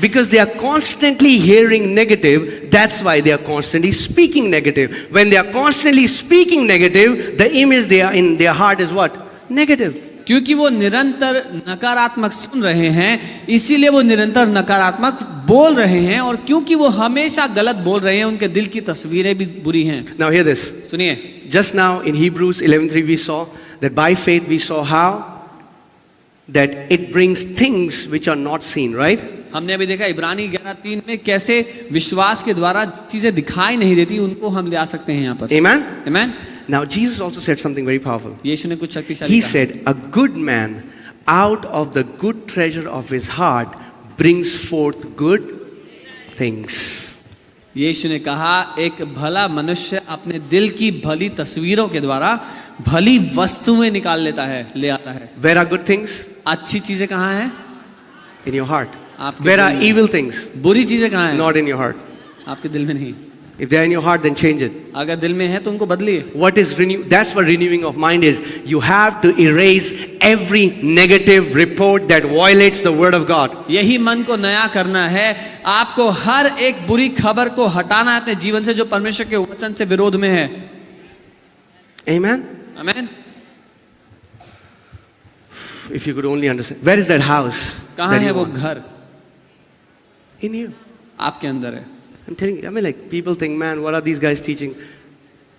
Because they are constantly hearing negative, that's why they are constantly speaking negative. When they are constantly speaking negative, the image they are in their heart is what? Negative. क्योंकि वो निरंतर नकारात्मक सुन रहे हैं, इसीलिए वो निरंतर नकारात्मक बोल रहे हैं, और क्योंकि वो हमेशा गलत बोल रहे हैं, उनके दिल की तस्वीरें भी बुरी हैं। Now hear this. सुनिए, Just now in Hebrews 11:3 we saw that by faith we saw how that it brings things which are not seen, right? हमने अभी देखा इब्रानी 11:3 में कैसे विश्वास के द्वारा चीजें दिखाई नहीं देती उनको हम ले आ सकते हैं यहाँ पर। Amen. Amen? Now Jesus also said something very powerful. यीशु ने कुछ शक्तिशाली He कहा। said, a good man out of the good treasure of his heart brings forth good things. यीशु ने कहा एक भला मनुष्य अपने दिल की भली तस्वीरों के द्वारा भली वस्तुएं निकाल लेता है, ले आता है। Where are good things? अच्छी चीजें कहाँ हैं? In your heart. आपके Where दिल are में। evil things? बुरी चीजें कहाँ हैं? Not in your heart. आपके दिल में नहीं। If they are in your heart, then change it. अगर दिल में है तो उनको बदलिए। What is that's what renewing of mind is. You have to erase every negative report that violates the word of God. यही मन को नया करना है। आपको हर एक बुरी खबर को हटाना है अपने जीवन से जो परमेश्वर के वचन से विरोध में है। Amen. आमीन। If you could only understand. Where is that house? कहाँ that है you वो want? घर? In you. आपके अंदर है. I'm telling you, I mean, like, people think, man, what are these guys teaching?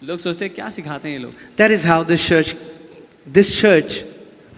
लोग सोचते हैं क्या सिखाते हैं ये लोग. That is how this church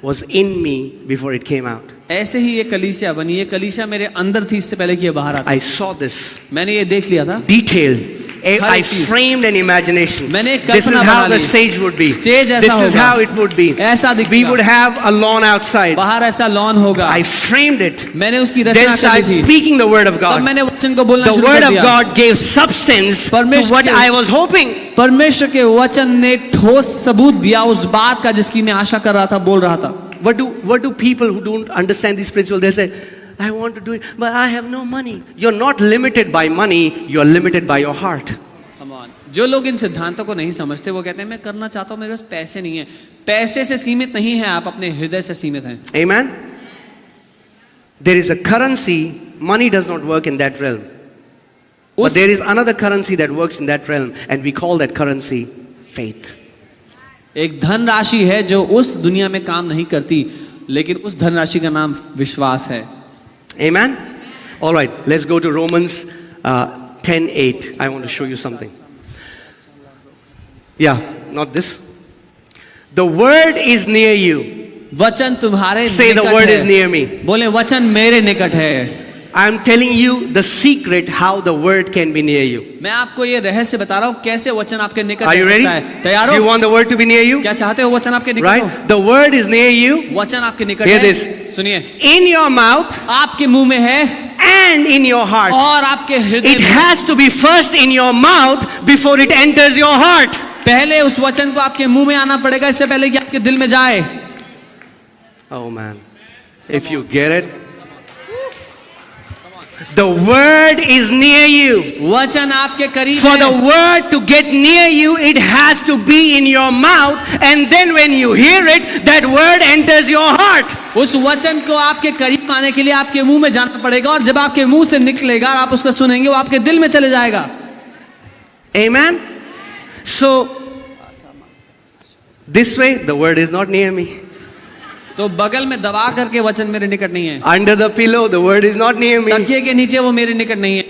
was in me before it came out. ऐसे ही ये कलीसिया बनी. ये कलीसिया मेरे अंदर थी इससे पहले कि ये बाहर आता. I saw this मैंने ये देख लिया था. detailed. I चीज. framed an imagination. मैंने एक This is कल्पना how बना the ली. stage would be. Stage This ऐसा is होगा. how it would be. ऐसा We दिखेगा. would have a lawn outside. बाहर ऐसा लॉन होगा. I framed it. मैंने उसकी Then रचना started करी थी. speaking the word of तब God. मैंने वचन को बोलना The शुरू word कर of दिया. God gave substance to परमेश्वर what के- I was hoping. परमेश्वर के वचन ने ठोस सबूत दिया उस बात का जिसकी मैं आशा कर रहा था, बोल रहा था. What do people who don't understand these principles, they'll say, I want to do it, but I have no money. You're not limited by money, you're limited by your heart. Come on. जो लोग इन सिद्धांतों को नहीं समझते वो कहते हैं मैं करना चाहता हूं, मेरे पास पैसे नहीं है. पैसे से सीमित नहीं है आप, अपने हृदय से सीमित हैं. Amen? There is a currency, money does not work in that realm. But there is another currency that works in that realm, and we call that currency faith. एक धन राशि है जो उस दुनिया में काम नहीं करती, लेकिन उस धन राशि का नाम विश्वास है. Amen? All right, let's go to Romans 10:8. I want to show you something. Yeah, not this. The word is near you. वचन तुम्हारे Say the निकट word है. is near me. बोले वचन मेरे निकट है. I'm telling you the secret how the word can be near you. मैं आपको ये रहस्य बता रहा हूँ कैसे वचन आपके निकट Are रह you ready? सकता है. तैयार Do you हो? want the word to be near you? क्या चाहते हो वचन आपके निकट हो? Right? The word is near you वचन आपके निकट Hear है. this. सुनिए, in your mouth आपके मुंह में है and in your heart. और आपके हृदय It में. has to be first in your mouth before it enters your heart. पहले उस वचन को आपके मुंह में आना पड़ेगा इससे पहले कि आपके दिल में जाए. Oh man. If you get it, the word is near you. वचन आपके करीब For the है. word to get near you, it has to be in your mouth, and then when you hear it, that word enters your heart. उस वचन को आपके करीब आने के लिए आपके मुंह में जाना पड़ेगा और जब आपके मुंह से निकलेगा और आप उसको सुनेंगे वो आपके दिल में चले जाएगा. Amen? So, this way, the word is not near me. तो बगल में दबा करके वचन मेरे निकट नहीं है. Under the pillow, the word is not near me. तकिए के नीचे वो मेरे निकट नहीं है.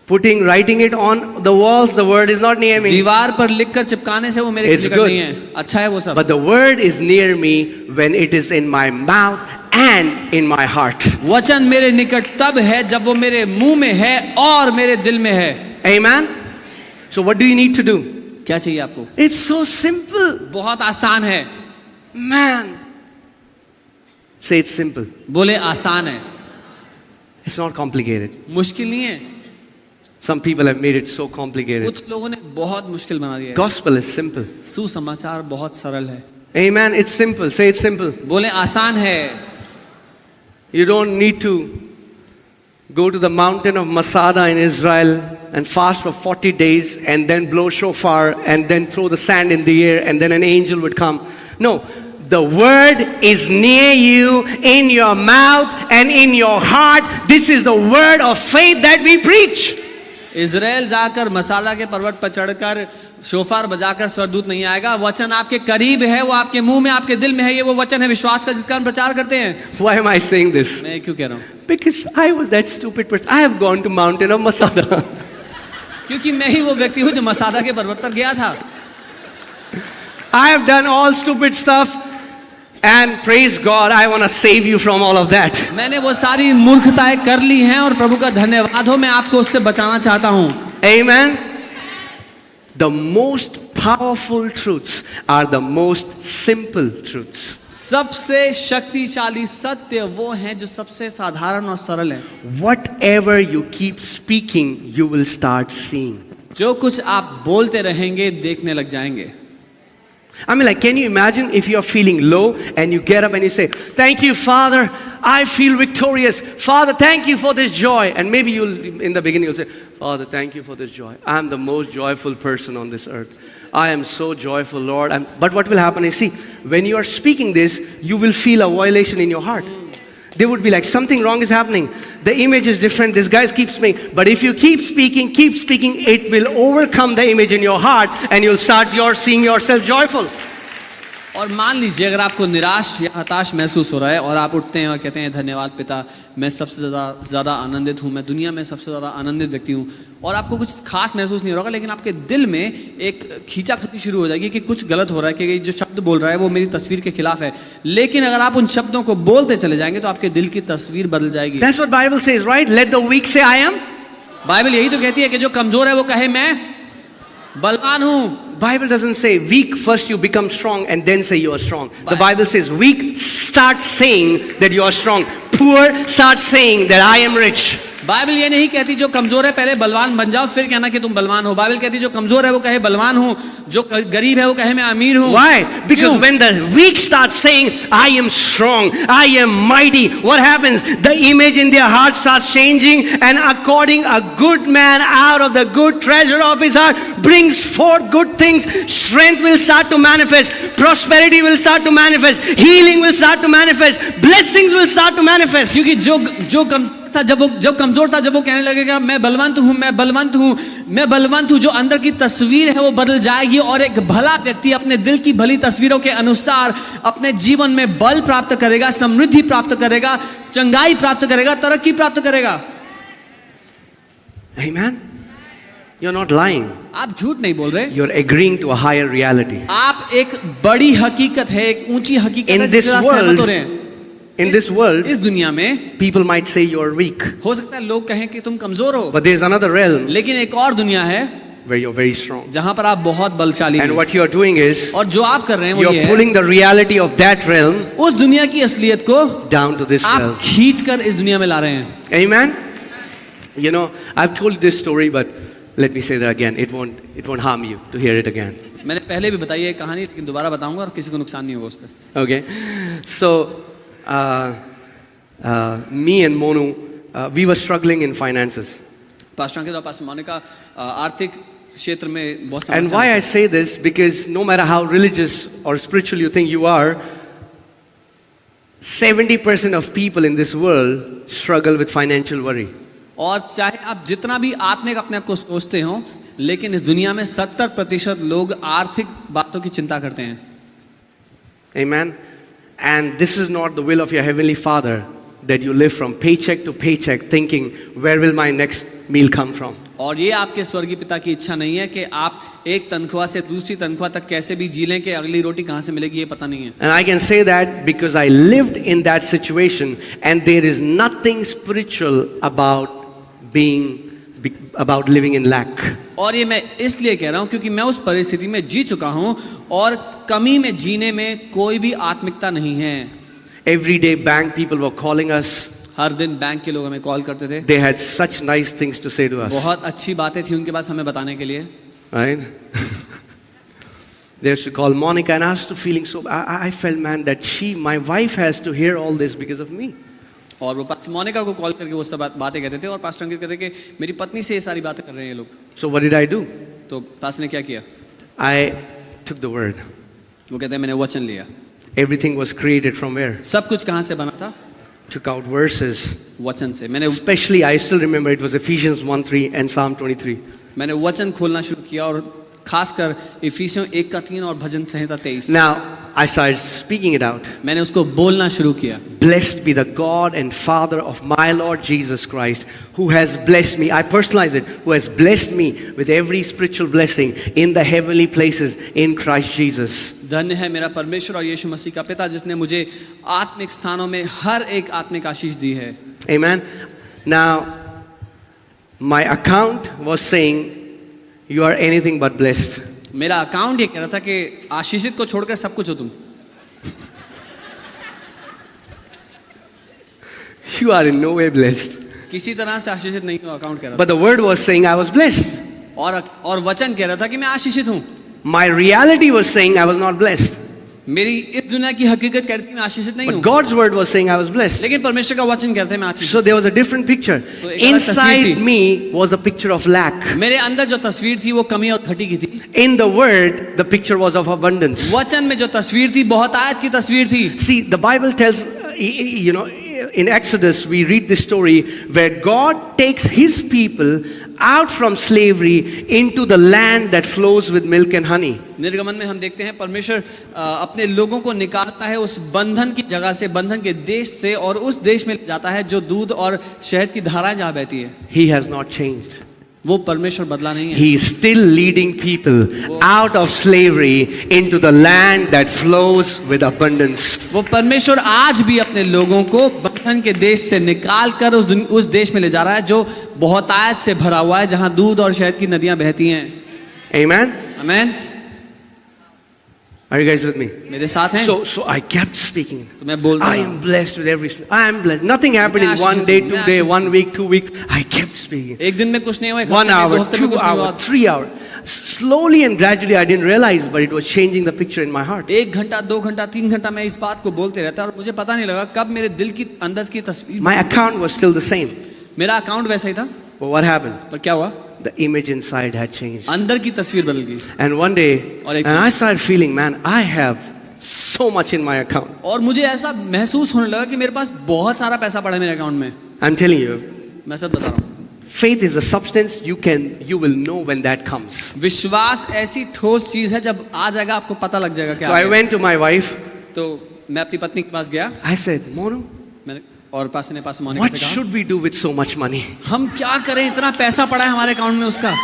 Writing it on the walls, the word is not near me. दीवार पर लिखकर चिपकाने से वो मेरे It's निकट good. नहीं है. अच्छा है वो सब. But the word is near me when it is in my mouth and in my heart. वचन मेरे निकट तब है जब वो मेरे मुंह में है और मेरे दिल में है. Amen? So what do you need to do? क्या चाहिए आपको? It's so simple. बहुत आसान है. Man. Say it's simple. बोले आसान है. It's not complicated. मुश्किल नहीं है. Some people have made it so complicated. कुछ लोगों ने बहुत मुश्किल बना दिया है. Gospel is simple. सुसमाचार बहुत सरल है. Amen. It's simple. Say it's simple. बोले आसान है. You don't need to go to the mountain of Masada in Israel and fast for 40 days and then blow shofar and then throw the sand in the air and then an angel would come. No. The word is near you, in your mouth and in your heart. This is the word of faith that we preach. Israel जाकर मसाला के पर्वत पर चढ़कर शोफार बजाकर स्वर्गदूत नहीं आएगा. वचन आपके करीब है, वो आपके मुंह में आपके दिल में है. ये वो वचन है विश्वास का जिसका हम प्रचार करते हैं. Why am I saying this? मैं क्यों कह रहा हूँ? Because I was that stupid person. I have gone to mountain of Masada. क्योंकि मैं ही वो व्यक्ति हूँ जो मसादा के पर्वत पर गया था. I have done all stupid stuff. And praise God, I want to save you from all of that. मैंने वो सारी मूर्खताएं कर ली हैं और प्रभु का धन्यवाद हो, मैं आपको उससे बचाना चाहता हूँ. Amen. The most powerful truths are the most simple truths. सबसे शक्तिशाली सत्य वो हैं जो सबसे साधारण और सरल है. Whatever you keep speaking, you will start seeing. जो कुछ आप बोलते रहेंगे देखने लग जाएंगे. I mean, like, can you imagine if you're feeling low and you get up and you say, thank you, Father, I feel victorious. Father, thank you for this joy. And maybe in the beginning, you'll say, Father, thank you for this joy. I'm the most joyful person on this earth. I am so joyful, Lord. But what will happen is, see, when you are speaking this, you will feel a violation in your heart. There would be like something wrong is happening. The image is different. This guy keeps speaking. But if you keep speaking, it will overcome the image in your heart and you'll start seeing yourself joyful. और मान लीजिए अगर आपको निराश या हताश महसूस हो रहा है और आप उठते हैं और कहते हैं धन्यवाद पिता, मैं सबसे ज़्यादा आनंदित हूँ, मैं दुनिया में सबसे ज़्यादा आनंदित व्यक्ति हूँ, और आपको कुछ खास महसूस नहीं हो रहा, लेकिन आपके दिल में एक खींचाखींची शुरू हो जाएगी कि कुछ गलत हो रहा है, कि जो शब्द बोल रहा है वो मेरी तस्वीर के खिलाफ है। लेकिन अगर आप उन शब्दों को बोलते चले जाएंगे तो आपके दिल की तस्वीर बदल जाएगी। That's what Bible says, right? Let the weak say, I am. Bible यही तो कहती है कि जो कमजोर है वो कहे मैं बलवान हूँ। Bible doesn't say weak, first you become strong and then say you are strong. The Bible says weak, start saying that you are strong. Poor, start saying that I am rich. Bible ये नहीं कहती जो कमजोर है पहले बलवान बन जाओ फिर कहना कि तुम बलवान हो। बाइबल कहती जो कमजोर है वो कहे बलवान हूँ, जो गरीब है वो कहे मैं अमीर हूँ। Why? Because when the weak start saying I am strong, I am mighty, what happens? The image in their heart starts changing, and according a good man out of the good treasure of his heart brings forth good things. Strength will start to manifest, prosperity will start to manifest, healing will start to manifest, blessings will start to manifest. क्योंकि जब कमजोर था, जब वो कहने लगेगा मैं बलवंत हूँ, मैं बलवंत हूँ, मैं बलवंत हूँ, जो अंदर की तस्वीर है वो बदल जाएगी, और एक भला व्यक्ति अपने दिल की भली तस्वीरों के अनुसार अपने जीवन में बल प्राप्त करेगा, समृद्धि प्राप्त करेगा, चंगाई प्राप्त करेगा, तरक्की प्राप्त करेगा। Amen. You're not lying. आप झूठ नहीं बोल रहे, You're agreeing to a higher reality. आप एक बड़ी हकीकत है, एक ऊंची हकीकत In है this जिससे आप सहमत हो रहे world, हैं। in this world, इस दुनिया में people might say you're weak, हो सकता है लोग कहें कि तुम कमजोर हो, but there's another realm लेकिन एक और दुनिया है where you're very strong. जहां पर आप बहुत बलशाली And हैं। what you're doing is और जो आप कर रहे हैं वो ये you're है pulling the reality of that realm उस दुनिया की असलियत को down to this आप realm. खींचकर इस दुनिया में ला रहे हैं। Amen. You know, I've told this story, but let me say that again. It won't harm you to hear it again. मैंने पहले भी बताई है कहानी, लेकिन दोबारा बताऊंगा और किसी को नुकसान नहीं होगा उससे। Okay. So, me and Monu, we were struggling in finances. Pastor Ankit और पास्टर मोनिका आर्थिक क्षेत्र में बहुत And समस्या why I है। say this, because no matter how religious or spiritual you think you are, 70% of people in this world struggle with financial worry. और चाहे आप जितना भी आत्मिक अपने आप को सोचते हो, लेकिन इस दुनिया में 70% लोग आर्थिक बातों की चिंता करते हैं। Amen. And this is not the will of your heavenly Father, that you live from paycheck to paycheck thinking, where will my next meal come from? और ये आपके स्वर्गीय पिता की इच्छा नहीं है कि आप एक तनख्वाह से दूसरी तनख्वाह तक कैसे भी जी लें कि अगली रोटी कहाँ से मिलेगी, ये पता नहीं है। And I can say that because I lived in that situation, and there is nothing spiritual about living in lack. और ये मैं इसलिए कह रहा हूँ क्योंकि मैं उस परिस्थिति में जी चुका हूँ, और कमी में जीने में कोई भी आत्मिकता नहीं है। Every day bank people were calling us. हर दिन बैंक के लोग हमें कॉल करते थे, They had such nice things to say to us. बहुत अच्छी बातें थी उनके पास हमें बताने के लिए। Right? They used to call Monica, and I was feeling so. I felt, man, that my wife has to hear all this because of me. और वो पास्टर मोनिका को कॉल करके वो सब बातें कहते थे, और पास्टर अंकित कहते कि मेरी पत्नी से ये सारी बातें कर रहे हैं ये लोग। So what did I do? तो पास्टर ने क्या किया? I took the word. वो कहते हैं मैंने वचन लिया। Everything was created from where? सब कुछ कहाँ से बना था? Took out verses. वचन से। मैंने Especially, I still remember it was Ephesians 1:3 and Psalm 23. मैंने वचन खोलना शुरू किया, और खासकर इफिसियों 1:3 और भजन संहिता 23। Now, I started speaking it out. मैंने उसको बोलना शुरू किया। Blessed be the God and Father of my Lord Jesus Christ, who has blessed me. I personalize it. Who has blessed me with every spiritual blessing in the heavenly places in Christ Jesus. धन्य है मेरा परमेश्वर और यीशु मसीह का पिता, जिसने मुझे आत्मिक स्थानों में हर एक आत्मिक आशीष दी है। Amen. Now, my account was saying, you are anything but blessed. मेरा अकाउंट ये कह रहा था कि आशीषित को छोड़कर सब कुछ हो तुम। You are in no way blessed. किसी तरह से आशीषित नहीं हो, अकाउंट कह रहा But the word was saying I was blessed. था। और वचन कह रहा था कि मैं आशीषित हूँ। My reality was saying I was not blessed. मेरी इस दुनिया की हकीकत कहती है मैं आशीषित नहीं But हूँ, God's word was saying I was blessed. लेकिन परमेश्वर का वचन कहता है मैं आशीषित। So there was a different picture. तो एक अलग तस्वीर Inside थी। me was a picture of lack. मेरे अंदर जो तस्वीर थी वो कमी और घटी की थी। In the word, the picture was of abundance. वचन में जो तस्वीर थी बहुत आयत की तस्वीर थी। See, the Bible tells, you know, in Exodus we read this story where God takes his people out from slavery into the land that flows with milk and honey. निर्गमन में हम देखते हैं परमेश्वर अपने लोगों को निकालता है उस बंधन की जगह से, बंधन के देश से, और उस देश में ले जाता है जो दूध और शहद की धाराएं जहां बहती है। He has not changed. वो परमेश्वर बदला नहीं है। He is still leading people out of slavery into the land that flows with abundance. वो परमेश्वर आज भी अपने लोगों को बंधन के देश से निकाल कर उस देश में ले जा रहा है जो बहुतायत से भरा हुआ है, जहां दूध और शहद की नदियां बहती हैं। Amen? Amen. Are you guys with me? मेरे साथ हैं? So I kept speaking. तो मैं बोलता I रहा। am blessed with every. I am blessed. Nothing happened in मैं one आशीषित day, हूँ, 2 मैं day, आशीषित 1 week, 2 weeks. I kept speaking. एक दिन में कुछ नहीं हुआ, एक 1 हफ्ते में, hour, 2 हफ्ते में 2 कुछ नहीं हुआ। hours, 3 hours. Slowly and gradually, I didn't realize, but it was changing the picture in my heart. 1 घंटा, 2 घंटा, 3 घंटा मैं इस बात को बोलते रहता और मुझे पता नहीं लगा कब मेरे दिल की अंदर की तस्वीर। My account was still the same. मेरा अकाउंट वैसा ही था, But what happened? पर क्या हुआ? The image inside had changed. अंदर की तस्वीर बदल गई। And one day, और एक and I started feeling, man, I have so much in my account. और मुझे ऐसा महसूस होने लगा कि मेरे पास बहुत सारा पैसा पड़ा है मेरे अकाउंट में। I'm telling you, मैं सब बता रहा हूँ। faith is a substance you will know when that comes. विश्वास ऐसी ठोस चीज है, जब आ जाएगा आपको पता लग जाएगा क्या So I है। went to my wife. तो मैं अपनी पत्नी के पास गया, I said, Monu, मैंने और पास मोनिका what से कहा, should we do with so much money? हम क्या करें, इतना पैसा पड़ा है हमारे अकाउंट में उसका।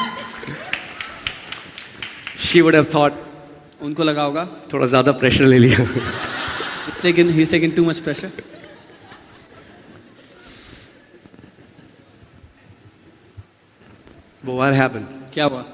She would have thought, उनको लगा होगा थोड़ा ज़्यादा pressure ले लिया. he's taken too much pressure। But what happened? क्या हुआ?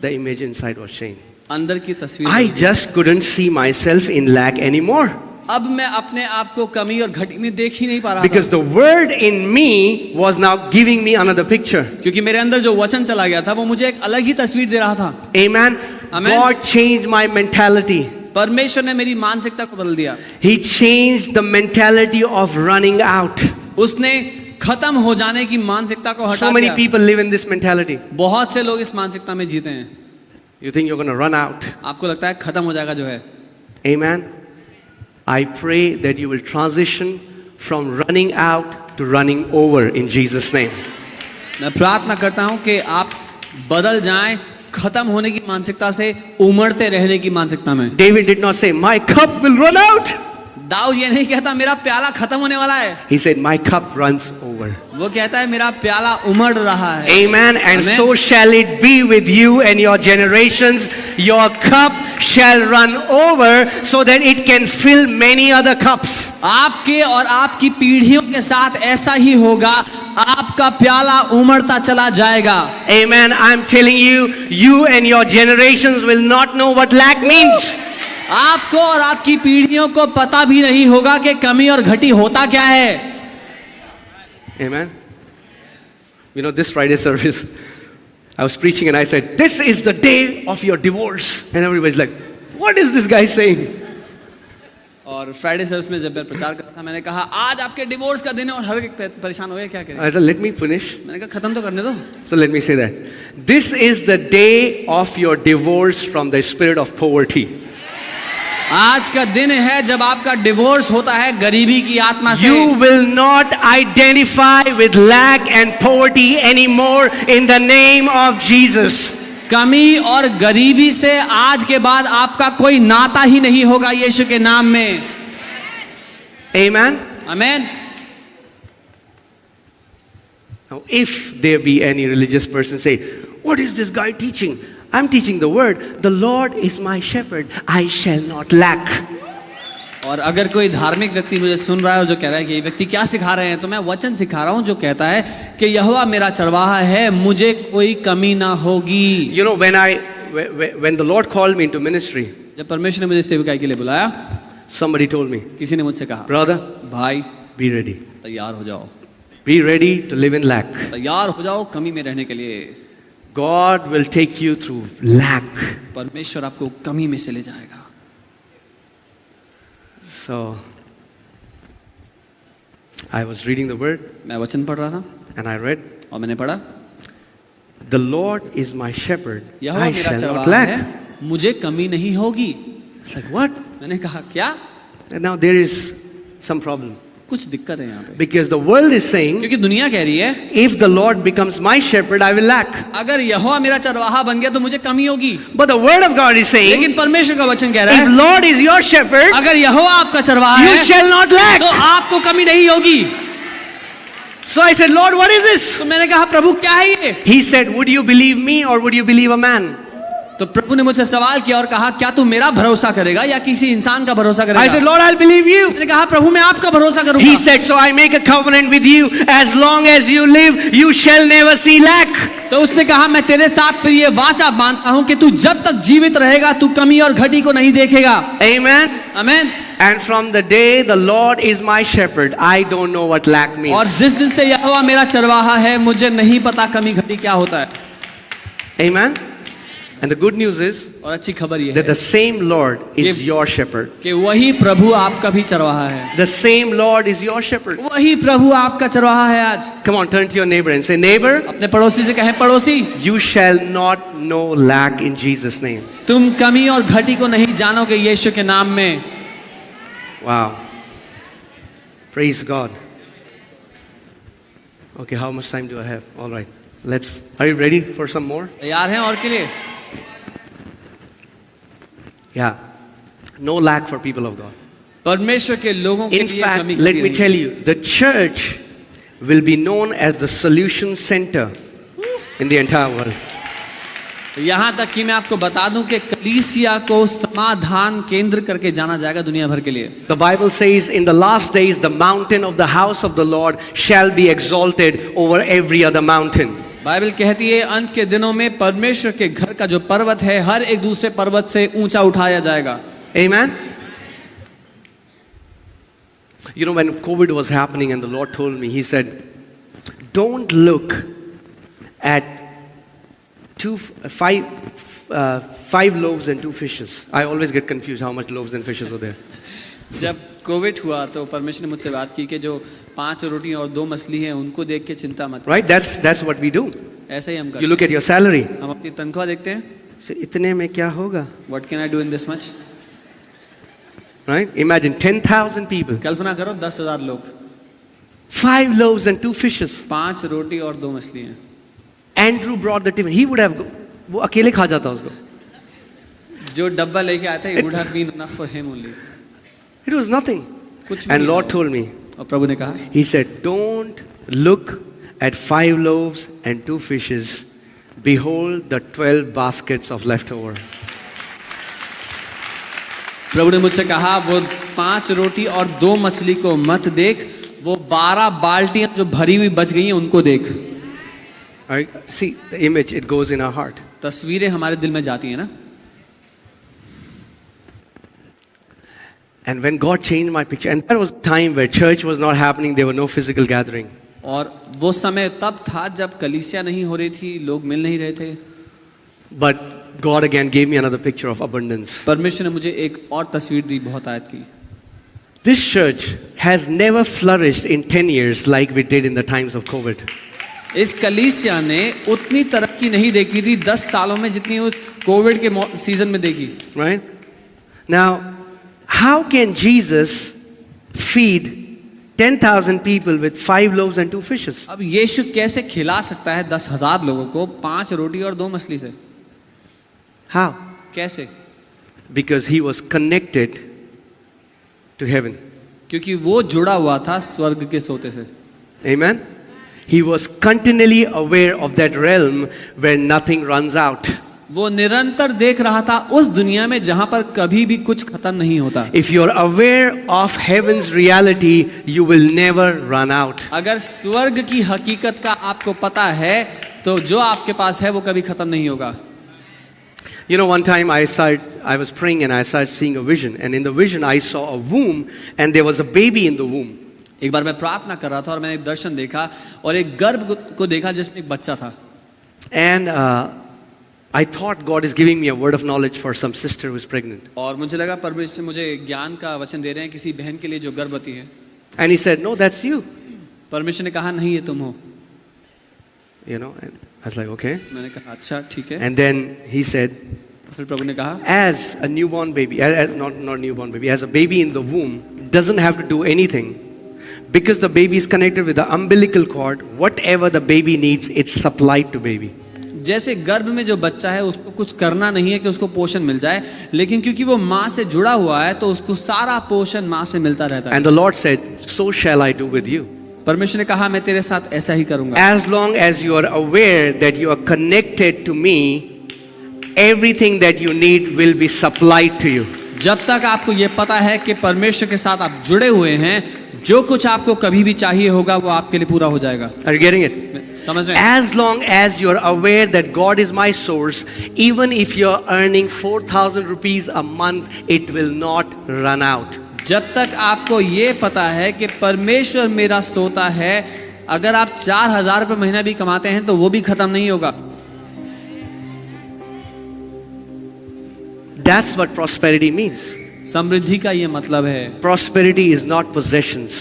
The image inside was changed. अंदर की तस्वीर I बदल गई। just couldn't see myself in lack anymore. अब मैं अपने आप को कमी और घटी में देख ही नहीं पा रहा Because था, the word in me was now giving me another picture. क्योंकि मेरे अंदर जो वचन चला गया था वो मुझे एक अलग ही तस्वीर दे रहा था। Amen. Amen. God changed my mentality. परमेश्वर ने मेरी मानसिकता को बदल दिया। He changed the mentality of running out. उसने खत्म हो जाने की मानसिकता को हटा So many दिया। people live in this mentality. बहुत से लोग इस मानसिकता में जीते हैं। You think you're going to run out. आपको लगता है खत्म हो जाएगा जो है। Amen. I pray that you will transition from running out to running over in Jesus' name. मैं प्रार्थना करता हूं कि आप बदल जाएं खत्म होने की मानसिकता से उमड़ते रहने की मानसिकता में। David did not say, my cup will run out. Dawood ये नहीं कहता मेरा प्याला खत्म होने वाला है, He said, my cup runs over. वो कहता है मेरा प्याला उमड़ रहा है। Amen. And Amen. so shall it be with you and your generations. Your cup shall run over so that it can fill many other cups. आपके और आपकी पीढ़ियों के साथ ऐसा ही होगा, आपका प्याला उमड़ता चला जाएगा। Amen. I'm telling you, you and your generations will not know what lack means. आपको और आपकी पीढ़ियों को पता भी नहीं होगा कि कमी और घटी होता क्या है। Amen. You know, this Friday service, I was preaching and I said, this is the day of your divorce. And everybody's like, what is this guy saying? और फ्राइडे सर्विस में जब मैं प्रचार करता था, मैंने कहा आज आपके डिवोर्स का दिन है और हर एक परेशान हो गया, क्या करें। I said, let me finish. मैंने कहा खत्म तो करने दो। So let me say that. This is the day of your divorce from the spirit of poverty. आज का दिन है जब आपका डिवोर्स होता है गरीबी की आत्मा से। You will not identify with lack and poverty anymore in the name of Jesus. कमी और गरीबी से आज के बाद आपका कोई नाता ही नहीं होगा यीशु के नाम में। Amen. Amen. Now, if there be any religious person say, what is this guy teaching? I'm teaching the word. The Lord is my shepherd. I shall not lack. और अगर कोई धार्मिक व्यक्ति मुझे सुन रहा है और जो कह रहा है कि ये व्यक्ति क्या सिखा रहे हैं, तो मैं वचन सिखा रहा हूं जो कहता है कि यहोवा मेरा चरवाहा है, मुझे कोई कमी ना होगी। You know, when the Lord called me into ministry, जब परमेश्वर ने मुझे सेवकाई के लिए बुलाया, somebody told me, किसी ने मुझसे कहा, brother, भाई be ready. तैयार हो जाओ, Be ready to live in lack. तैयार हो जाओ कमी में रहने के लिए। God will take you through lack. परमेश्वर आपको कमी में से ले जाएगा। So, I was reading the word मैं वचन पढ़ रहा था and I read, और मैंने पढ़ा, the Lord is my shepherd. Jehovah I मेरा shall not चरवाहा lack. है, मुझे कमी नहीं होगी। It's like, what? मैंने कहा क्या? And now there is some problem. कुछ दिक्कत है यहाँ पे, Because the world is saying, क्योंकि दुनिया कह रही है if the Lord becomes my shepherd, I will lack. अगर यहोवा मेरा चरवाहा बन गया तो मुझे कमी होगी। But the word of God is saying, लेकिन परमेश्वर का वचन कह रहा if है Lord is your shepherd, अगर यहोवा आपका चरवाहा you है shall not lack. तो आपको कमी नहीं होगी। So I said, Lord, what is this? तो मैंने कहा प्रभु क्या है ये? He said, would you believe me or would you believe a man? तो प्रभु ने मुझसे सवाल किया और कहा क्या तू मेरा भरोसा करेगा या किसी इंसान का भरोसा I said, करेगा? Lord, I'll believe you. मैंने कहा प्रभु मैं आपका भरोसा He करूंगा। said, so I make a covenant with you. As long as you live, you shall never see lack. तो उसने कहा मैं तेरे साथ फिर ये वाचा बांधता हूं कि तू जब तक जीवित रहेगा तू कमी और घटी को नहीं देखेगा। Amen. आमीन। And from the day the Lord is my shepherd, I don't know what lack means. और जिस दिन से यहोवा मेरा चरवाहा है मुझे नहीं पता कमी घटी क्या होता है। Amen. And the good news is और अच्छी खबर ये that the है same Lord is Give- your shepherd. कि वही प्रभु आपका भी चरवाहा है। The same Lord is your shepherd. वही प्रभु आपका चरवाहा है आज। Come on, turn to your neighbor and say, neighbor, अपने पड़ोसी से कहें पड़ोसी you shall not know lack in Jesus' name. तुम कमी और घटी को नहीं जानोगे यीशु के नाम में। Wow. Praise God. Okay, how much time do I have? All right. Are you ready for some more? तैयार हैं और के लिए? Yeah. No lack for people of God. परमेश्वर के लोगों के In लिए fact, कमी let घटी me नहीं। tell you, the church will be known as the solution center in the entire world. यहाँ तक कि मैं आपको बता दूं कि कलीसिया को समाधान केंद्र करके जाना जाएगा दुनिया भर के लिए। The Bible says, in the last days, the mountain of the house of the Lord shall be exalted over every other mountain. Bible कहती है अंत के दिनों में परमेश्वर के घर का जो पर्वत है हर एक दूसरे पर्वत से ऊंचा उठाया जाएगा। Amen. You know, when COVID was happening and the Lord told me, He said, don't look at five loaves and two fishes. I always get confused how much loaves and fishes were there. जब Covid हुआ तो परमेश्वर ने मुझसे बात की कि जो 5 रोटी और 2 मछली हैं उनको देख के चिंता मत। Right? That's what we do. ऐसे ही हम You करते look at your salary. हैं। हम अपनी तनख्वाह देखते हैं। So, इतने में क्या होगा? What can I do in this much? Right? Imagine 10,000 people, कल्पना करो 10,000 लोग, 5 loaves and 2 fishes. 5 रोटी और 2 मछली हैं। Andrew brought the tiffin. He would have, वो अकेले खा जाता उसको. जो डब्बा लेके आए थे it would have been enough for him only। It was nothing. कुछ भी And नहीं Lord था। told me, और प्रभु ने कहा He said, don't look at 5 loaves and 2 fishes. Behold the 12 baskets of leftover. प्रभु ने मुझसे कहा वो 5 रोटी और 2 मछली को मत देख, वो 12 बाल्टियां जो भरी हुई बच गई हैं उनको देख। All right? See, the image, it goes in our heart. तस्वीरें हमारे दिल में जाती हैं ना। And when God changed my picture, and that was a time where church was not happening, there were no physical gathering. और वो समय तब था जब कलीसिया नहीं हो रही थी, लोग मिल नहीं रहे थे। But God again gave me another picture of abundance. परमेश्वर ने मुझे एक और तस्वीर दी बहुत आयत की। This church has never flourished in 10 years like we did in the times of COVID. इस कलीसिया ने उतनी तरक्की नहीं देखी थी 10 सालों में जितनी उस कोविड के सीजन में देखी। Right? Now, how can Jesus feed 10,000 people with 5 loaves and 2 fishes? अब यीशु कैसे खिला सकता है 10,000 लोगों को 5 रोटी और 2 मछली से? How? कैसे? Because he was connected to heaven. क्योंकि वो जुड़ा हुआ था स्वर्ग के सोते से। Amen? He was continually aware of that realm where nothing runs out. वो निरंतर देख रहा था उस दुनिया में जहां पर कभी भी कुछ खत्म नहीं होता। If you're aware of heaven's reality, you will never run out. अगर स्वर्ग की हकीकत का आपको पता है तो जो आपके पास है वो कभी खत्म नहीं होगा। You know, one time I was praying and I started seeing a vision. And in the vision I saw a womb and there was a baby in the womb. एक बार मैं प्रार्थना कर रहा था और मैंने एक दर्शन देखा और एक गर्भ को देखा जिसमें एक बच्चा था। And I thought God is giving me a word of knowledge for some sister who is pregnant. और मुझे लगा परमेश्वर मुझे ज्ञान का वचन दे रहे हैं किसी बहन के लिए जो गर्भवती है। And he said, no, that's you. परमेश्वर ने कहा नहीं ये तुम हो। You know, and I was like, okay. मैंने कहा अच्छा ठीक है। And then he said, फिर प्रभु ने कहा as a newborn baby, not newborn baby, as a baby in the womb doesn't have to do anything Because the baby is connected with the umbilical cord, whatever the baby needs, it's supplied to baby. जैसे गर्भ में जो बच्चा है उसको कुछ करना नहीं है कि उसको पोषण मिल जाए, लेकिन क्योंकि वो माँ से जुड़ा हुआ है तो उसको सारा पोषण माँ से मिलता रहता है. And the Lord said, so shall I do with you. परमेश्वर ने कहा मैं तेरे साथ ऐसा ही करूंगा. As long as you are aware that you are connected to me, everything that you need will be supplied to you. जब तक आपको ये पता है कि परमेश्वर के साथ आप जुड़े हुए हैं, जो कुछ आपको कभी भी चाहिए होगा वो आपके लिए पूरा हो जाएगा. Are you getting it? समझ रहे हैं? As long as you are aware that God is my source, even if you are earning 4,000 rupees a month, it will not run out. जब तक आपको ये पता है कि परमेश्वर मेरा सोता है, अगर आप 4,000 रुपये महीना भी कमाते हैं तो वो भी खत्म नहीं होगा. That's what prosperity means. समृद्धि का ये मतलब है. Prosperity is not possessions.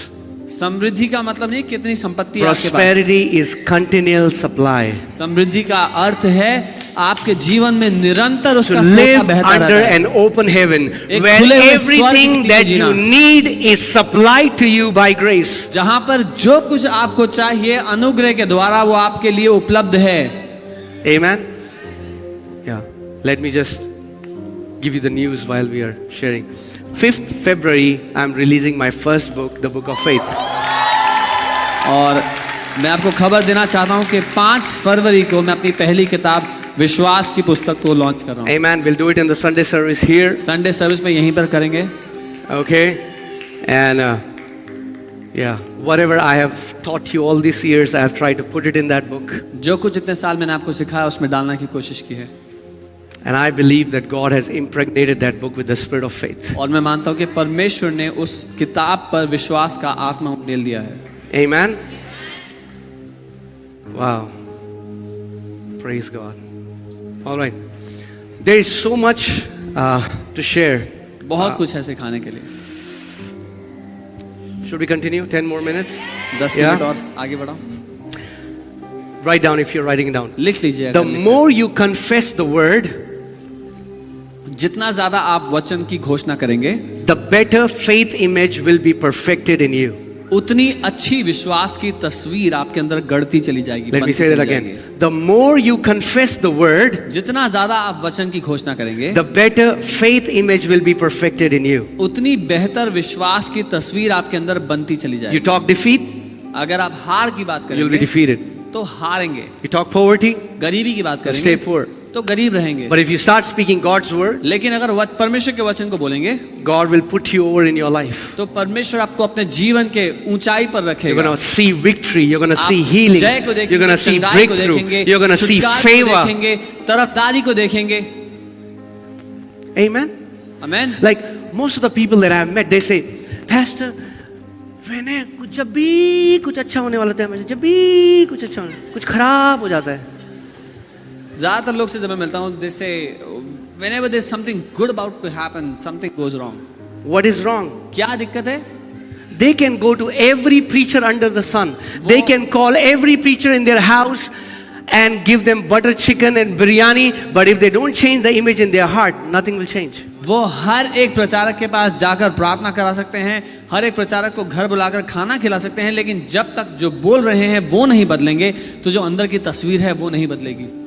समृद्धि का मतलब नहीं कितनी संपत्ति है आपके पास. Prosperity is continual supply. समृद्धि का अर्थ है आपके जीवन में निरंतर To उसका सोता live बहता under रहता है. an open heaven एक where खुले हुए everything स्वर्ग की that Jeena. you need is supplied to you by grace. जहां पर जो कुछ आपको चाहिए अनुग्रह के द्वारा वो आपके लिए उपलब्ध है. Amen? Yeah. Let me just give you the news while we are sharing. 5th February, I'm releasing my first book, the Book of Faith. और मैं आपको खबर देना चाहता हूं कि 5 फरवरी को मैं अपनी पहली किताब विश्वास की पुस्तक को लॉन्च कर रहा हूं. Amen. We'll do it in the Sunday service here. Sunday service में यहीं पर करेंगे. Okay? And yeah, whatever I have taught you all these years, I have tried to put it in that book. जो कुछ इतने साल मैंने आपको सिखाया उसमें डालने की कोशिश की है. And I believe that God has impregnated that book with the spirit of faith. और मैं मानता हूं कि परमेश्वर ने उस किताब पर विश्वास का आत्मा उंडेल दिया है. Amen? Wow. Praise God. All right. There is so much to share. बहुत कुछ है सिखाने के लिए. Should we continue? 10 more minutes? 10 Yeah. Minute और आगे बढ़ाओ. Write down if you're writing it down. लिख लीजिए. The अगर लिख- more you confess the word, जितना ज्यादा आप वचन की घोषणा करेंगे the better faith image will be perfected in you. उतनी अच्छी विश्वास की तस्वीर आपके अंदर गढ़ती चली जाएगी. Let me बनती say that चली again. जाएगी. The more you confess the word, जितना ज्यादा आप वचन की घोषणा करेंगे the better faith image will be perfected in you. उतनी बेहतर विश्वास की तस्वीर आपके अंदर बनती चली You जाएगी. talk defeat, अगर आप हार की बात you'll be करेंगे defeated. तो हारेंगे. You talk poverty, गरीबी की बात you'll stay करेंगे poor. तो गरीब रहेंगे. But if you start speaking God's word, लेकिन अगर परमेश्वर के वचन को बोलेंगे God will put you over in your life. तो परमेश्वर आपको अपने जीवन के ऊंचाई पर You're रखेगा. going to see victory. You're going to आप see healing. जय को You're going देखेंगे, to see चंगाई को breakthrough. देखेंगे, You're going to see छुटकारे को favor. देखेंगे, तरफदारी को देखेंगे. Amen? Amen. Like most of the people that I've met, they say, Pastor, मैंने जब भी कुछ अच्छा होने वाला था, मुझे जब भी कुछ अच्छा होने, कुछ खराब हो जाता है. ज्यादातर लोग से जब मैं मिलता हूँ they say whenever there's something good about to happen something goes wrong. What is wrong? क्या दिक्कत है? They can go to every preacher under the sun. They can call every preacher in their house and give them butter chicken and biryani, but if they don't change the image in their heart, nothing will change. वो हर एक प्रचारक के पास जाकर प्रार्थना करा सकते हैं, हर एक प्रचारक को घर बुलाकर खाना खिला सकते हैं, लेकिन जब तक जो बोल रहे हैं वो नहीं बदलेंगे तो जो अंदर की तस्वीर है वो नहीं बदलेगी.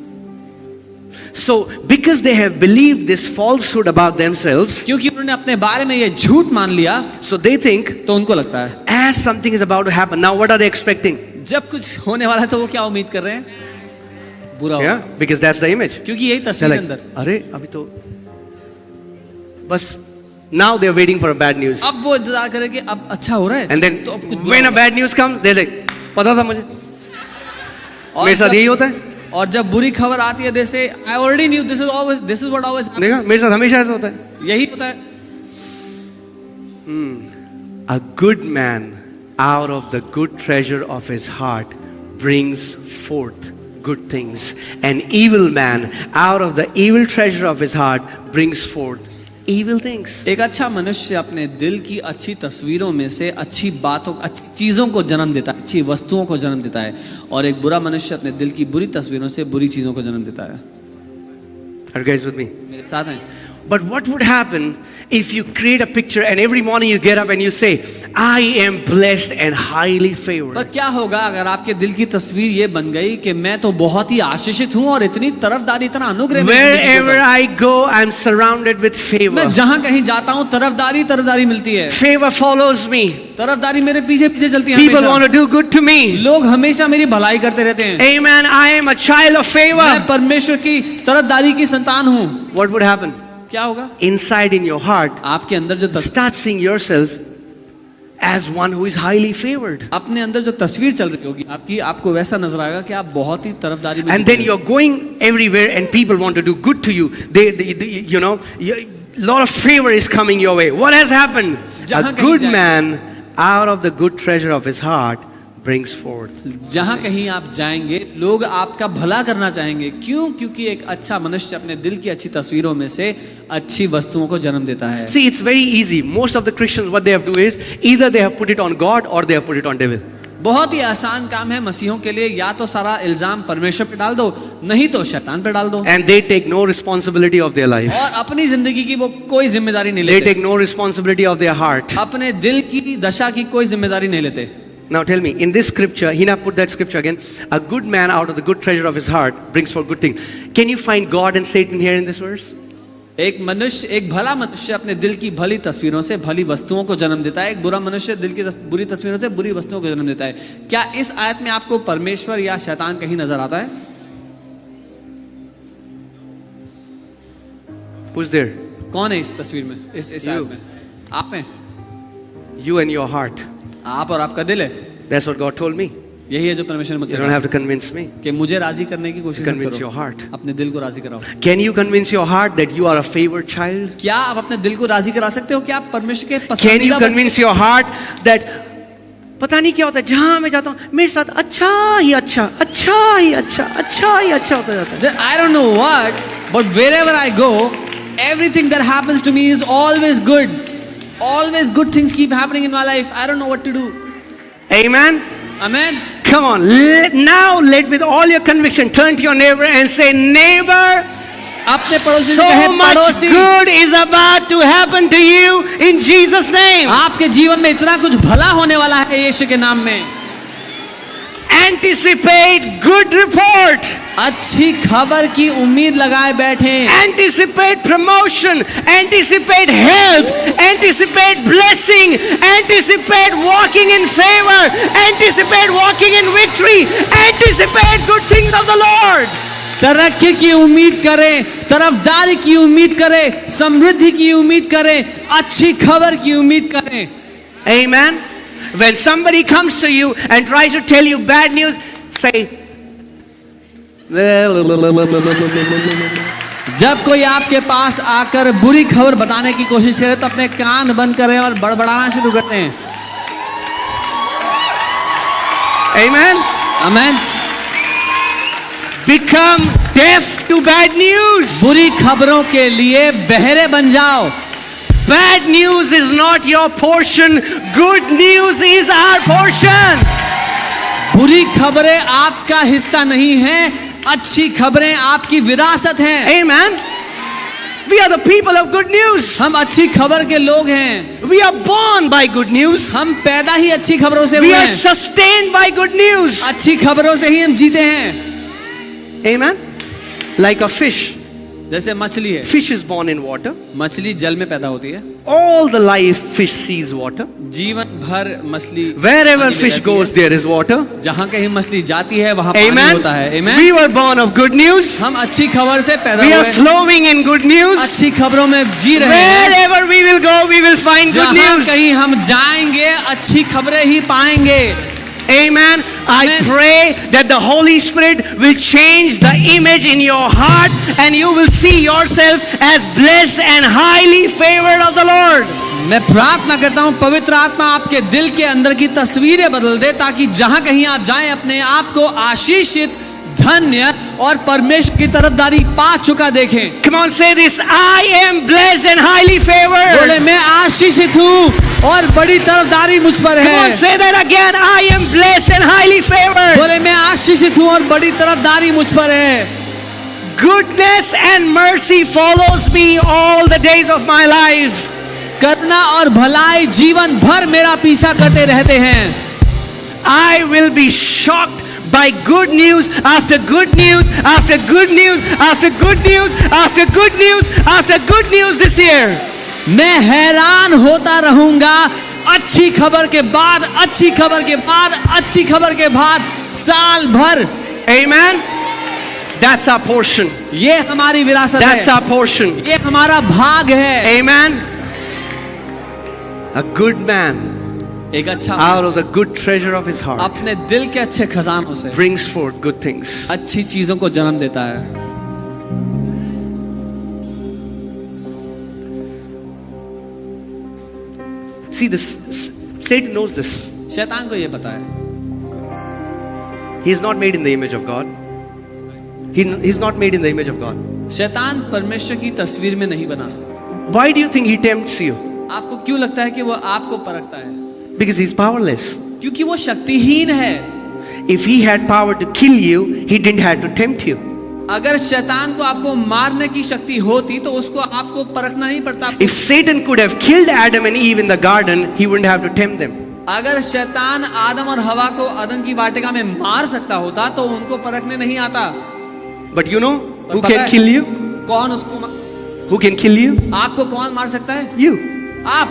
So, because they have believed this falsehood about themselves, क्योंकि उन्होंने अपने बारे में ये झूठ मान लिया so they think तो उनको लगता है as something is about to happen, now what are they expecting? जब कुछ होने वाला है तो वो क्या उम्मीद कर रहे हैं? बुरा हो. Yeah, because that's the image. क्योंकि यही They're तस्वीर like, अंदर. अरे अभी तो बस now they're waiting for a bad news. अब वो इंतजार करें कि अब अच्छा हो रहा है. And then तो अब कुछ बुरा when a होगा. bad news comes, they're like, पता था मुझे. और मेरे साथ जब- यही होता है. और जब बुरी खबर आती है जैसे I already knew this is what always देखा मेरे साथ हमेशा ऐसा होता है. यही होता है. A good man out of the good treasure of his heart brings forth good things. An evil man out of the evil treasure of his heart brings forth evil things. एक अच्छा मनुष्य अपने दिल की अच्छी तस्वीरों में से अच्छी बातों अच्छी चीजों को जन्म देता है, अच्छी वस्तुओं को जन्म देता है, और एक बुरा मनुष्य अपने दिल की बुरी तस्वीरों से बुरी चीजों को जन्म देता है. Are you guys with me? मेरे साथ हैं. But what would happen if you create a picture and every morning you get up and you say, I am blessed and highly पर favored? क्या होगा अगर आपके दिल की तस्वीर ये बन गई कि मैं तो बहुत ही आशीषित हूँ और इतनी तरफदारी, इतना अनुग्रह मेरी जिंदगी के Wherever ऊपर। I go, I'm surrounded with favor. मैं जहाँ कहीं जाता हूँ तरफदारी तरफदारी मिलती है, Favor follows me. तरफदारी मेरे पीछे पीछे चलती है People want हमेशा। to do good to me. लोग हमेशा मेरी भलाई करते रहते हैं। Amen. I am a child of favor. मैं परमेश्वर की तरफदारी की संतान हूँ। What would happen? क्या होगा? Inside in your heart, आपके अंदर जो start seeing yourself as one who is highly favored. अपने अंदर जो तस्वीर चल रही होगी आपकी, आपको वैसा नजर आएगा कि आप बहुत ही तरफदारी में And जीते then हैं। you're going everywhere and people want to do good to you. You know, a lot of favor is coming your way. What has happened? A जहाँ कहीं good जाए- man out of the good treasure of his heart brings forth. जहां कहीं आप जाएंगे लोग आपका भला करना चाहेंगे। क्यों? क्योंकि एक अच्छा मनुष्य अपने दिल की अच्छी तस्वीरों में से अच्छी वस्तुओं को जन्म देता है। See, it's very easy. Most of the Christians, what they have to do is either they have put it on God or they have put it on devil. बहुत ही आसान काम है मसीहों के लिए, या तो सारा इल्जाम परमेश्वर पे डाल दो, नहीं तो शैतान पे डाल दो, And they take no responsibility of their life. और अपनी जिंदगी की वो कोई जिम्मेदारी नहीं They लेते, take no responsibility of their heart. अपने दिल की दशा की कोई जिम्मेदारी नहीं लेते। Now tell me, in this scripture, Hina put that scripture again, a good man out of the good treasure of his heart brings forth good things. Can you find God and Satan here in this verse? एक मनुष्य, एक भला मनुष्य अपने दिल की भली तस्वीरों से भली वस्तुओं को जन्म देता है, एक बुरा मनुष्य दिल की बुरी तस्वीरों से बुरी वस्तुओं को जन्म देता है। क्या इस आयत में आपको परमेश्वर या शैतान कहीं नजर आता है? Who's there? कौन है इस तस्वीर में, इस आयत में? आप हैं, You and your heart. आप और आपका दिल है। That's what God told me. यही है जो परमेश्वर ने You मुझसे don't कहा have to convince me. कि मुझे राजी करने की कोशिश मत Convince your करो, heart. अपने दिल को राजी कराओ। Can you convince your heart that you are a favored child? क्या आप अपने दिल को राजी करा सकते हो? क्या आप परमेश्वर के Can you पसंदीदा convince your heart that पता नहीं क्या होता है, जहां मैं जाता हूं मेरे साथ अच्छा ही अच्छा होता जाता है. I don't know what, but wherever I go, everything that happens to me is always good. Always good things keep happening in my life. I don't know what to do. Amen. Amen. Come on, now let with all your conviction turn to your neighbor and say, neighbor, अपने पड़ोसी से so कहे, much पड़ोसी, good is about to happen to you in Jesus' name. आपके जीवन में इतना कुछ भला होने वाला है यीशु के नाम में। Anticipate good report. अच्छी खबर की उम्मीद लगाए बैठे, Anticipate promotion. Anticipate help. Anticipate blessing. Anticipate walking in favor. Anticipate walking in victory. Anticipate good things of the Lord. तरक्की की उम्मीद करें, तरफदारी की उम्मीद करें, समृद्धि की उम्मीद करें, अच्छी खबर की उम्मीद करें। Amen. When somebody comes to you and tries to tell you bad news, say, जब कोई आपके पास आकर बुरी खबर बताने की कोशिश करे तो अपने कान बंद करें और बड़बड़ाना शुरू करते हैं। Amen. Amen. Become deaf to bad news. बुरी खबरों के लिए बहरे बन जाओ। Bad news is not your portion. Good news is our portion. बुरी खबरें आपका हिस्सा नहीं है, अच्छी खबरें आपकी विरासत हैं। Amen. We are the people of good news. हम अच्छी खबर के लोग हैं। We are born by good news. हम पैदा ही अच्छी खबरों से We हुए are हैं। sustained by good news. अच्छी खबरों से ही हम जीते हैं। Amen. Like a fish. जैसे मछली है, Fish is born in water. मछली जल में पैदा होती है। All the life fish sees water. जीवन भर मछली Wherever पानी में fish रहती goes, है। there is water. जहाँ कहीं मछली जाती है वहाँ पानी Amen. होता है। Amen. We were born of good news. हम अच्छी खबर से पैदा We are हुए, flowing in good news. अच्छी खबरों में जी रहे हैं। Wherever we will go, we will find good जहाँ news. कहीं हम जाएंगे अच्छी खबरें ही पाएंगे। Amen. I Amen. pray that the Holy Spirit will change the image in your heart and you will see yourself as blessed and highly favored of the Lord. मैं प्रार्थना करता हूँ पवित्र आत्मा आपके दिल के अंदर की तस्वीरें बदल दे, ताकि जहाँ कहीं आप जाएं अपने आप को आशीषित, धन्य और परमेश्वर की तरफदारी पा चुका देखें। Come on, say this. I am blessed and highly favored. बोले मैं आशीषित हूँ और बड़ी तरफदारी मुझ पर Come on, है। say that again. I am blessed and highly favored. बोले मैं आशीषित हूँ और बड़ी तरफदारी मुझ पर है। goodness and mercy follows me all the days of my life. करुणा और भलाई जीवन भर मेरा पीछा करते रहते हैं। I will be shocked by good news after good news after good news after good news after good news after good news this year. मैं हैरान होता रहूंगा अच्छी खबर के बाद अच्छी खबर के बाद अच्छी खबर के बाद साल भर। Amen. That's our portion. ये हमारी विरासत That's है, our portion. ये हमारा भाग है। Amen. A good man एक अच्छा out of the good treasure of his heart अपने दिल के अच्छे खजानों से brings forth good things. अच्छी चीजों को जन्म देता है। See, this Satan knows this. शैतान को ये पता है He is not made in the image of God. He's not made in the image of God. शैतान परमेश्वर की तस्वीर में नहीं बना। Why do you think he tempts you? आपको क्यों लगता है कि वो आपको परखता है? Because he's powerless. क्योंकि वो शक्तिहीन है। If he had power to kill you, he didn't have to tempt you. अगर शैतान को आपको मारने की शक्ति होती तो उसको आपको परखना नहीं पड़ता। If Satan could have killed Adam and Eve in the garden, he wouldn't have to tempt them. अगर शैतान आदम और हवा को अदन की वाटिका में मार सकता होता तो उनको परखने नहीं आता। But you know who पता can है kill you? कौन उसको Who can kill you? आपको कौन मार सकता है? You. आप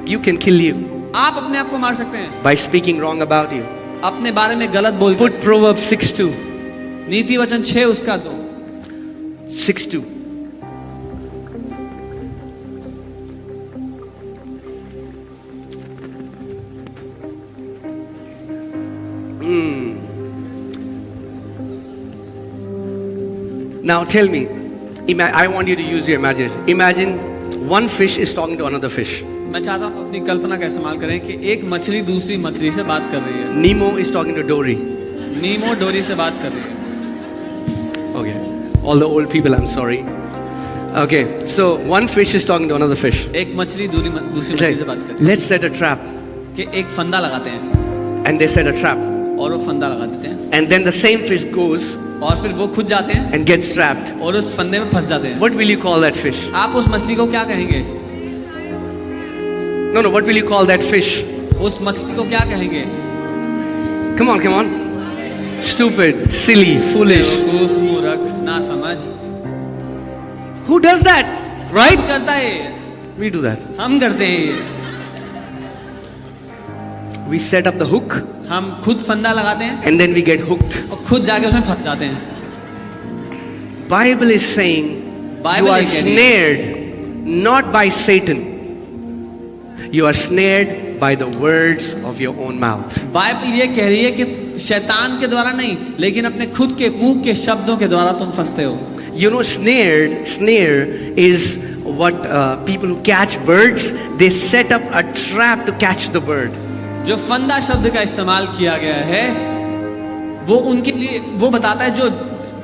You can kill you आप अपने आप को मार सकते हैं by speaking wrong about you. अपने बारे में गलत बोल Put Proverbs 6:2. नीति वचन 6 उसका 2। 6:2. Now tell me, I want you to use your imagination. Imagine one fish is talking to another fish. मैं चाहता हूँ अपनी कल्पना का इस्तेमाल करें कि एक मछली दूसरी मछली से बात कर रही है। Nemo is talking to Dory. नीमो डोरी से बात कर रही है। Okay, all the old people, I'm sorry. Okay, so one fish is talking to another fish. एक मछली दूसरी मछली से बात कर रही Let's set a trap. है कि एक फंदा लगाते हैं And they set a trap. और वो फंदा लगा देते हैं And then the same fish goes और फिर वो खुद जाते हैं and gets trapped. और उस फंदे में फंस जाते हैं। What will you call that fish? आप उस मछली को क्या कहेंगे? No, what will you call that fish? उस मछली को क्या कहेंगे? Come on. Stupid, silly, foolish. बेवकूफ, मूर्ख, ना समझ। Who does that? Right? कौन करता है? We do that. हम करते हैं। We set up the hook हम खुद फंदा लगाते हैं and then we get hooked. और खुद जाके उसमें फंस जाते हैं। Bible is saying you Bible are ये कह रही है, snared not by Satan. You are snared by the words of your own mouth. Bible ये कह रही है कि शैतान के द्वारा नहीं लेकिन अपने खुद के मुंह के शब्दों के द्वारा तुम फंसते हो। You know, snare is what people who catch birds, they set up a trap to catch the bird. जो फंदा शब्द का इस्तेमाल किया गया है वो उनके लिए वो बताता है जो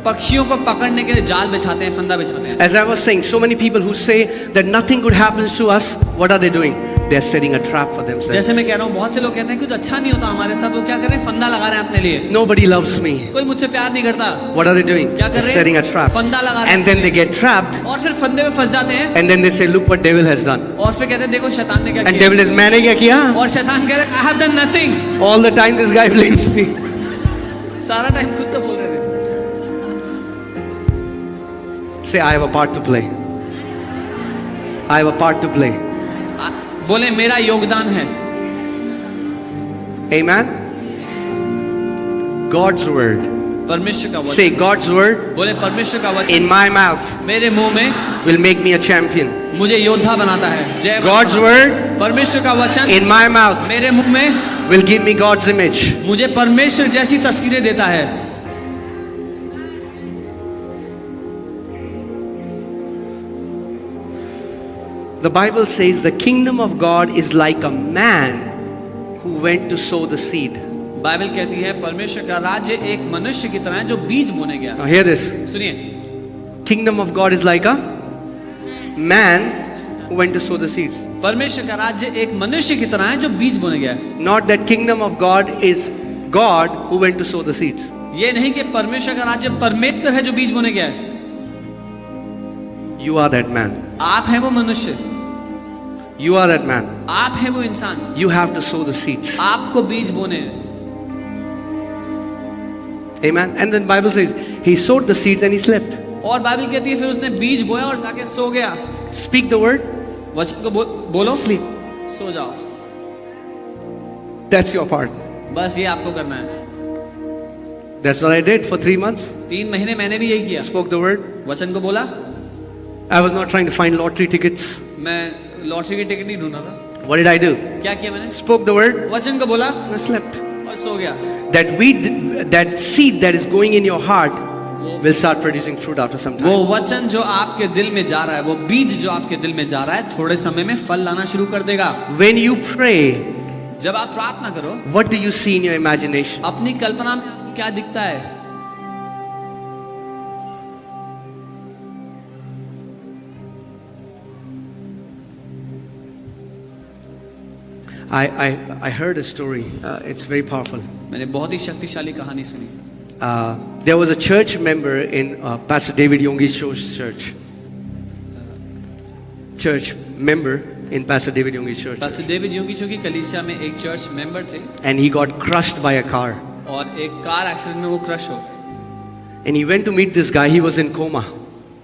पक्षियों को पकड़ने के लिए जाल बिछाते हैं, फंदा बिछाते हैं। As I was saying, so many people who say that nothing good happens to us, what are they doing? They are setting a trap for themselves. जैसे मैं कह रहा हूँ बहुत से लोग कहते हैं कुछ अच्छा नहीं होता हमारे साथ, वो क्या कर रहे हैं? फंदा लगा रहे हैं अपने लिए। Nobody loves me. कोई मुझसे प्यार नहीं करता। What are they doing? क्या कर They're रहे हैं? setting a trap. फंदा लगा रहे हैं And then अपने they get trapped. और फिर फंदे में फंस जाते हैं And then they say, look what devil has done. और फिर कहते हैं देखो शैतान ने क्या And किया। devil is, मैंने क्या किया? और शैतान कह रहे I have done nothing। All the time this guy blames me. सारा टाइम खुद तो बोल रहे थे। Say, I have a part to play. I have a part to play. बोले मेरा योगदान है। Amen? God's word. परमेश्वर का Say, वचन। God's word बोले परमेश्वर का वचन in my mouth मेरे मुंह में will make me a champion. मुझे योद्धा बनाता है। जय God's word परमेश्वर का वचन in my mouth मेरे मुंह में will give me God's image. मुझे परमेश्वर जैसी तस्वीरें देता है। The Bible says the kingdom of God is like a man who went to sow the seed. Bible कहती है परमेश्वर का राज्य एक मनुष्य की तरह है जो बीज बोने गया। Now hear this. सुनिए, Kingdom of God is like a man who went to sow the seeds. परमेश्वर का राज्य एक मनुष्य की तरह है जो बीज बोने गया है। Not that kingdom of God is God who went to sow the seeds. ये नहीं कि परमेश्वर का राज्य परमेश्वर है जो बीज बोने गया है। You are that man. आप है वो मनुष्य, You are that man. आप है वो इंसान, You have to sow the seeds. आपको बीज बोने हैं। Amen. And then Bible says he sowed the seeds and he slept. और बाइबल कहती है फिर उसने बीज बोया और जाके सो गया। Speak the word, वचन को बोलो, sleep. सो जाओ। That's your part. बस ये आपको करना है। That's what I did for 3 months. 3 महीने मैंने भी यही किया। Spoke the word. वचन को बोला। I was not trying to find lottery tickets. मैं लॉटरी की टिकट नहीं ढूंढ रहा था। What did I do? क्या किया मैंने? Spoke the word. वचन को बोला And I slept. और सो गया। That seed that is going in your heart will start producing fruit after some वो time. वचन जो आपके दिल में जा रहा है, वो बीज जो आपके दिल में जा रहा है, थोड़े समय में फल लाना शुरू कर देगा। When you pray, जब आप प्रार्थना करो, what do you see in your imagination? अपनी कल्पना में आपको क्या दिखता है? I heard a story. It's very powerful. मैंने बहुत ही शक्तिशाली कहानी सुनी। There was a church member in Pastor David Yongi's church. Church member in Pastor David Yongi's church. Pastor David Yonggi की कलीसिया में एक चर्च मेंबर थे And he got crushed by a car. और एक कार एक्सीडेंट में वो crush हो And he went to meet this guy. He was in coma.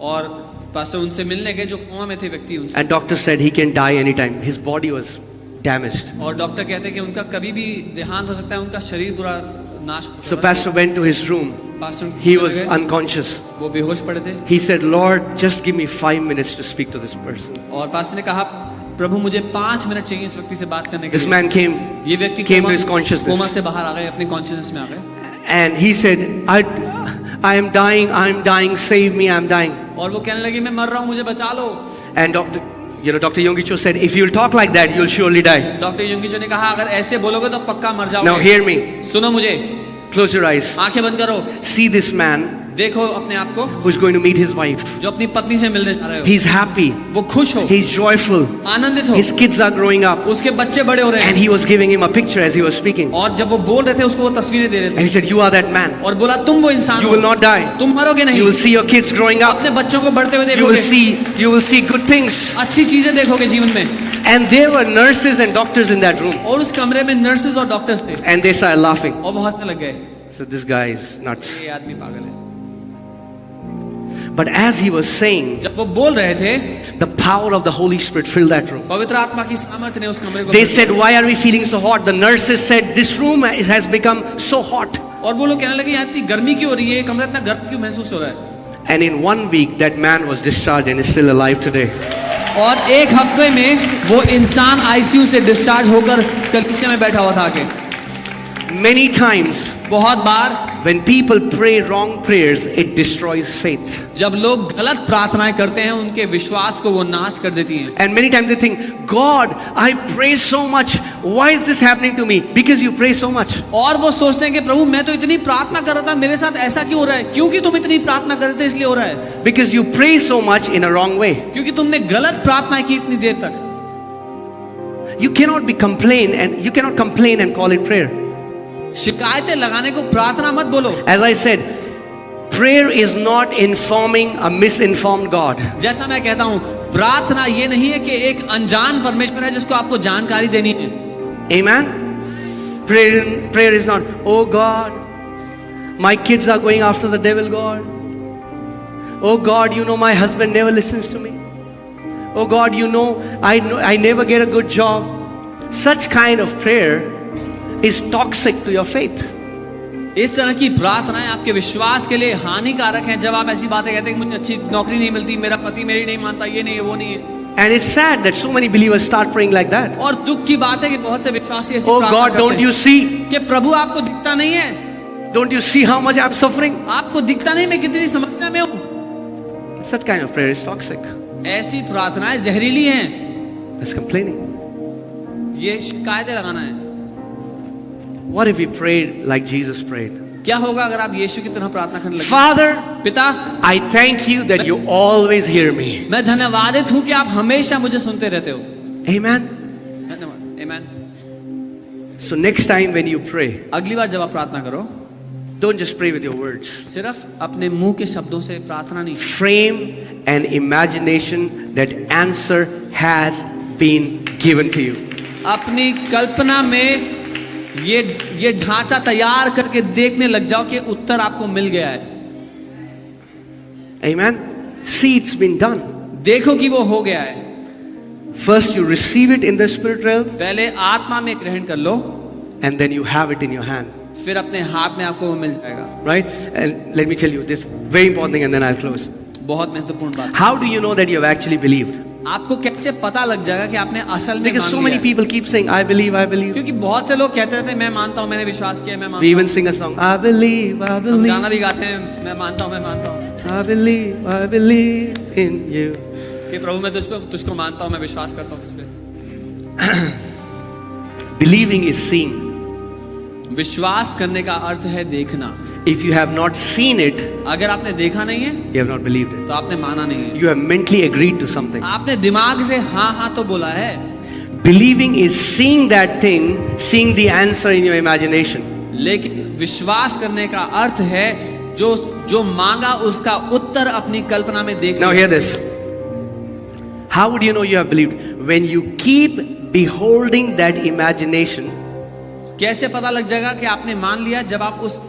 और पास्टर उनसे मिलने गए जो कोमा में थे व्यक्ति उनसे। And doctor said he can die anytime. His body was damaged. और डॉक्टर कहते हैं कि उनका कभी भी देहांत हो सकता है, उनका शरीर पूरा नाश हो So सकता है। pastor went to his room. Pastor He उनके was गए, unconscious. वो बेहोश पड़े थे He said, Lord, just give me 5 minutes to speak to this person. और पास्टर ने कहा प्रभु मुझे 5 मिनट चाहिए इस व्यक्ति से बात करने के This लिए। man came ये व्यक्ति came to his consciousness. Coma से बाहर आ गए, अपनी कॉन्शियसनेस में आ गए And he said, I am dying, save me, I'm dying. और वो कहने लगे मैं मर रहा हूँ, मुझे बचा लो। And Dr. Yonggi Cho said, if you'll talk like that, you'll surely die. Doctor Yonggi ने कहा अगर ऐसे बोलोगे तो पक्का मर Now जाओगे। hear me. सुनो मुझे, Close your eyes. आंखें बंद करो, See this man देखो अपने आप को who's going to meet his wife. जो अपनी पत्नी से मिलने जा रहे हो। He's happy. वो खुश हो, He's joyful. आनंदित हो, His kids are growing up. उसके बच्चे बड़े हो रहे And हैं he was giving him a picture as he was speaking. और जब वो बोल रहे थे उसको वो तस्वीरें दे रहे And थे he said, you are that man. और बोला तुम वो इंसान You हो, will not die. तुम मरोगे नहीं, You will see your kids growing up. अपने बच्चों को बढ़ते हुए You will देखोगे, see good things. अच्छी चीजें देखोगे जीवन में। And there were nurses and doctors in that room. और उस कमरे में नर्सेज और डॉक्टर्स थे And they started laughing. और वो हंसने लग गए, So this guy is nuts. ये आदमी पागल है। But as he was saying, जब वो बोल रहे थे the power of the Holy Spirit filled that room. पवित्र आत्मा की सामर्थ्य ने उस कमरे को They भर said, दिया। why are we feeling so hot? The nurses said, this room has become so hot. और वो लोग कहने लगे यहाँ इतनी गर्मी क्यों हो रही है, ये कमरा इतना गर्म क्यों महसूस हो रहा है। And in 1 week, that man was discharged and is still alive today. और एक हफ्ते में वो इंसान आईसीयू से डिस्चार्ज होकर कलीसिया में बैठा हुआ था आके। Many times, बहुत बार when people pray wrong prayers, it destroys faith. जब लोग गलत प्रार्थनाएं करते हैं उनके विश्वास को वो नाश कर देती हैं। And many times they think, God, I pray so much. Why is this happening to me? Because you pray so much. और वो सोचते हैं कि प्रभु मैं तो इतनी प्रार्थना कर रहा था, मेरे साथ ऐसा क्यों हो रहा है? क्योंकि तुम इतनी प्रार्थना कर रहे थे इसलिए हो रहा है। Because you pray so much in a wrong way. क्योंकि तुमने गलत प्रार्थना की इतनी देर तक। You cannot complain and call it prayer. शिकायतें लगाने को प्रार्थना मत बोलो। As I said, prayer is not informing a misinformed God. जैसा मैं कहता हूँ, प्रार्थना ये नहीं है कि एक अनजान परमेश्वर है जिसको आपको जानकारी देनी है। Amen? Prayer is not, oh God, my kids are going after the devil, God. Oh God, you know my husband never listens to me. Oh God, you know I never get a good job. Such kind of prayer is toxic to your faith. इस तरह की प्रार्थनाएं आपके विश्वास के लिए हानिकारक हैं। जब आप ऐसी बातें कहते हैं कि मुझे अच्छी नौकरी नहीं मिलती, मेरा पति मेरी नहीं मानता, ये नहीं है वो नहीं है। And it's sad that so many believers start praying like that. और दुख की बात है कि बहुत से विश्वासी ऐसी Oh प्रार्थना God, करते don't हैं you see? कि प्रभु आपको दिखता नहीं है, Don't you see how much I'm suffering? आपको दिखता नहीं मैं कितनी समस्या में हूँ। Such kind of prayer is toxic. ऐसी प्रार्थनाएं जहरीली हैं। That's complaining. ये शिकायतें लगाना है। What if we prayed like Jesus prayed? क्या होगा अगर आप यीशु की तरह प्रार्थना करने लगे? Father, पिता, I thank you that you always hear me. मैं धन्यवादित हूँ कि आप हमेशा मुझे सुनते रहते हो। Amen. धन्यवाद। Amen। So next time when you pray, अगली बार जब आप प्रार्थना करो, Don't just pray with your words. सिर्फ अपने मुंह के शब्दों से प्रार्थना नहीं, Frame an imagination that answer has been given to you. अपनी कल्पना में ये ढांचा तैयार करके देखने लग जाओ कि उत्तर आपको मिल गया है। Amen. See, it's been done. देखो कि वो हो गया है। First you receive it in the spirit realm, पहले आत्मा में ग्रहण कर लो, and then you have it in your hand. फिर अपने हाथ में आपको वो मिल जाएगा। Right? And let me tell you this very important thing and then I'll close. बहुत महत्वपूर्ण बात। How do you know that you have actually believed? आपको कैसे पता लग जाएगा कि आपने असल में Because so मान many लिया है? people keep saying, I believe, I believe. क्योंकि बहुत से लोग कहते रहते हैं मैं मानता हूँ, मैंने विश्वास किया, मैं We मानता even हूँ। sing a song, I believe, I हम believe. गाना भी गाते हैं, मैं मानता हूँ, मैं मानता हूँ I believe in you. कि प्रभु मैं तुझको मानता हूँ, मैं विश्वास करता हूँ तुझ पे। Believing is seeing. विश्वास करने का अर्थ है देखना। If you have not seen it, अगर आपने देखा नहीं है you have not believed it. तो आपने माना नहीं है। You have mentally agreed to something. आपने दिमाग से हाँ हाँ तो बोला है। Believing is seeing that thing, seeing the answer in your imagination. लेकिन लिविश्वास करने का अर्थ है जो मांगा उसका उत्तर अपनी कल्पना में देख Now लिया। hear this. How would you know you have believed? When you keep beholding that imagination, कैसे पता लग जाएगा कि आपने मान लिया? जब आप उस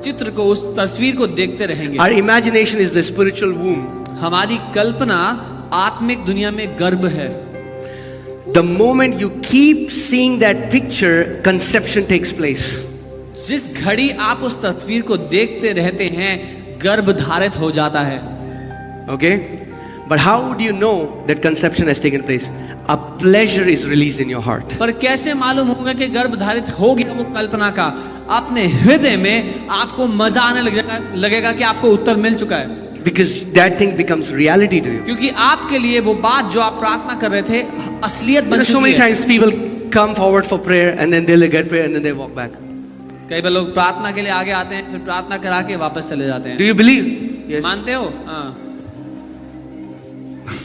चित्र को, उस तस्वीर को देखते रहेंगे। our imagination is the spiritual womb. हमारी कल्पना आत्मिक दुनिया में गर्भ है। The moment you keep seeing that picture, conception takes place. जिस घड़ी आप उस तस्वीर को देखते रहते हैं, गर्भ धारित हो जाता है। Okay? But how would you know that conception has taken place? A pleasure is released in your heart. पर कैसे मालूम होगा कि गर्भ धारित हो गया वो कल्पना का? अपने हृदय में आपको मजा आने लगेगा कि आपको उत्तर मिल चुका है। Because that thing becomes reality to you. क्योंकि आपके लिए वो बात जो आप प्रार्थना कर रहे थे असलियत बन So चुकी many है। times people come forward for prayer and then they'll get prayer and then they walk back. कई बार लोग प्रार्थना के लिए आगे आते हैं, फिर प्रार्थना करा के वापस चले जाते हैं। Do you believe? Yes. मानते हो? हाँ।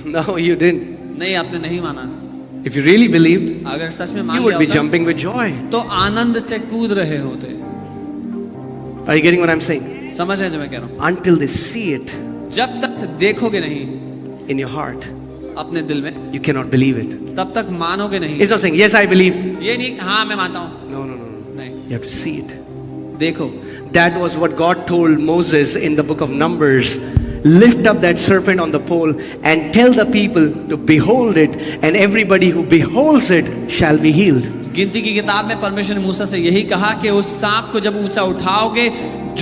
No, you didn't. नहीं, आपने नहीं माना। If you really believed, अगर सच में मान you लिया would be होता, jumping with joy. तो आनंद से कूद रहे होते। Are you getting what I'm saying? समझ है जो मैं कह रहा हूँ? Until they see it जब तक देखोगे नहीं in your heart, अपने दिल में, you cannot believe it. तब तक मानोगे नहीं। It's not saying, yes, I believe. ये नहीं हाँ मैं मानता हूँ, No, no, no, no. नहीं, You have to see it. देखो। That was what God told Moses in the book of Numbers. Lift up that serpent on the pole and tell the people to behold it, and everybody who beholds it shall be healed. गिनती की किताब में परमेश्वर ने मूसा से यही कहा कि उस सांप को जब ऊंचा उठाओगे,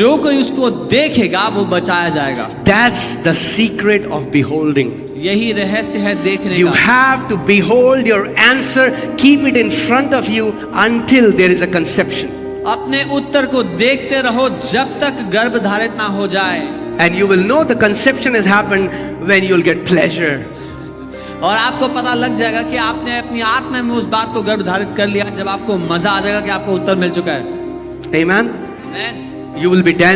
जो कोई उसको देखेगा वो बचाया जाएगा। That's the secret of beholding. यही रहस्य है देखने You का। have to behold your answer, keep it in front of you until there is a conception. अपने उत्तर को देखते रहो जब तक गर्भ धारित ना हो जाए। And you will know the conception has happened when you'll get pleasure. और आपको पता लग जाएगा कि आपने अपनी आत्मा में उस बात को गर्भ धारित कर लिया, जब आपको मजा आ जाएगा कि आपको उत्तर मिल चुका है। Amen? Amen? You will be dancing.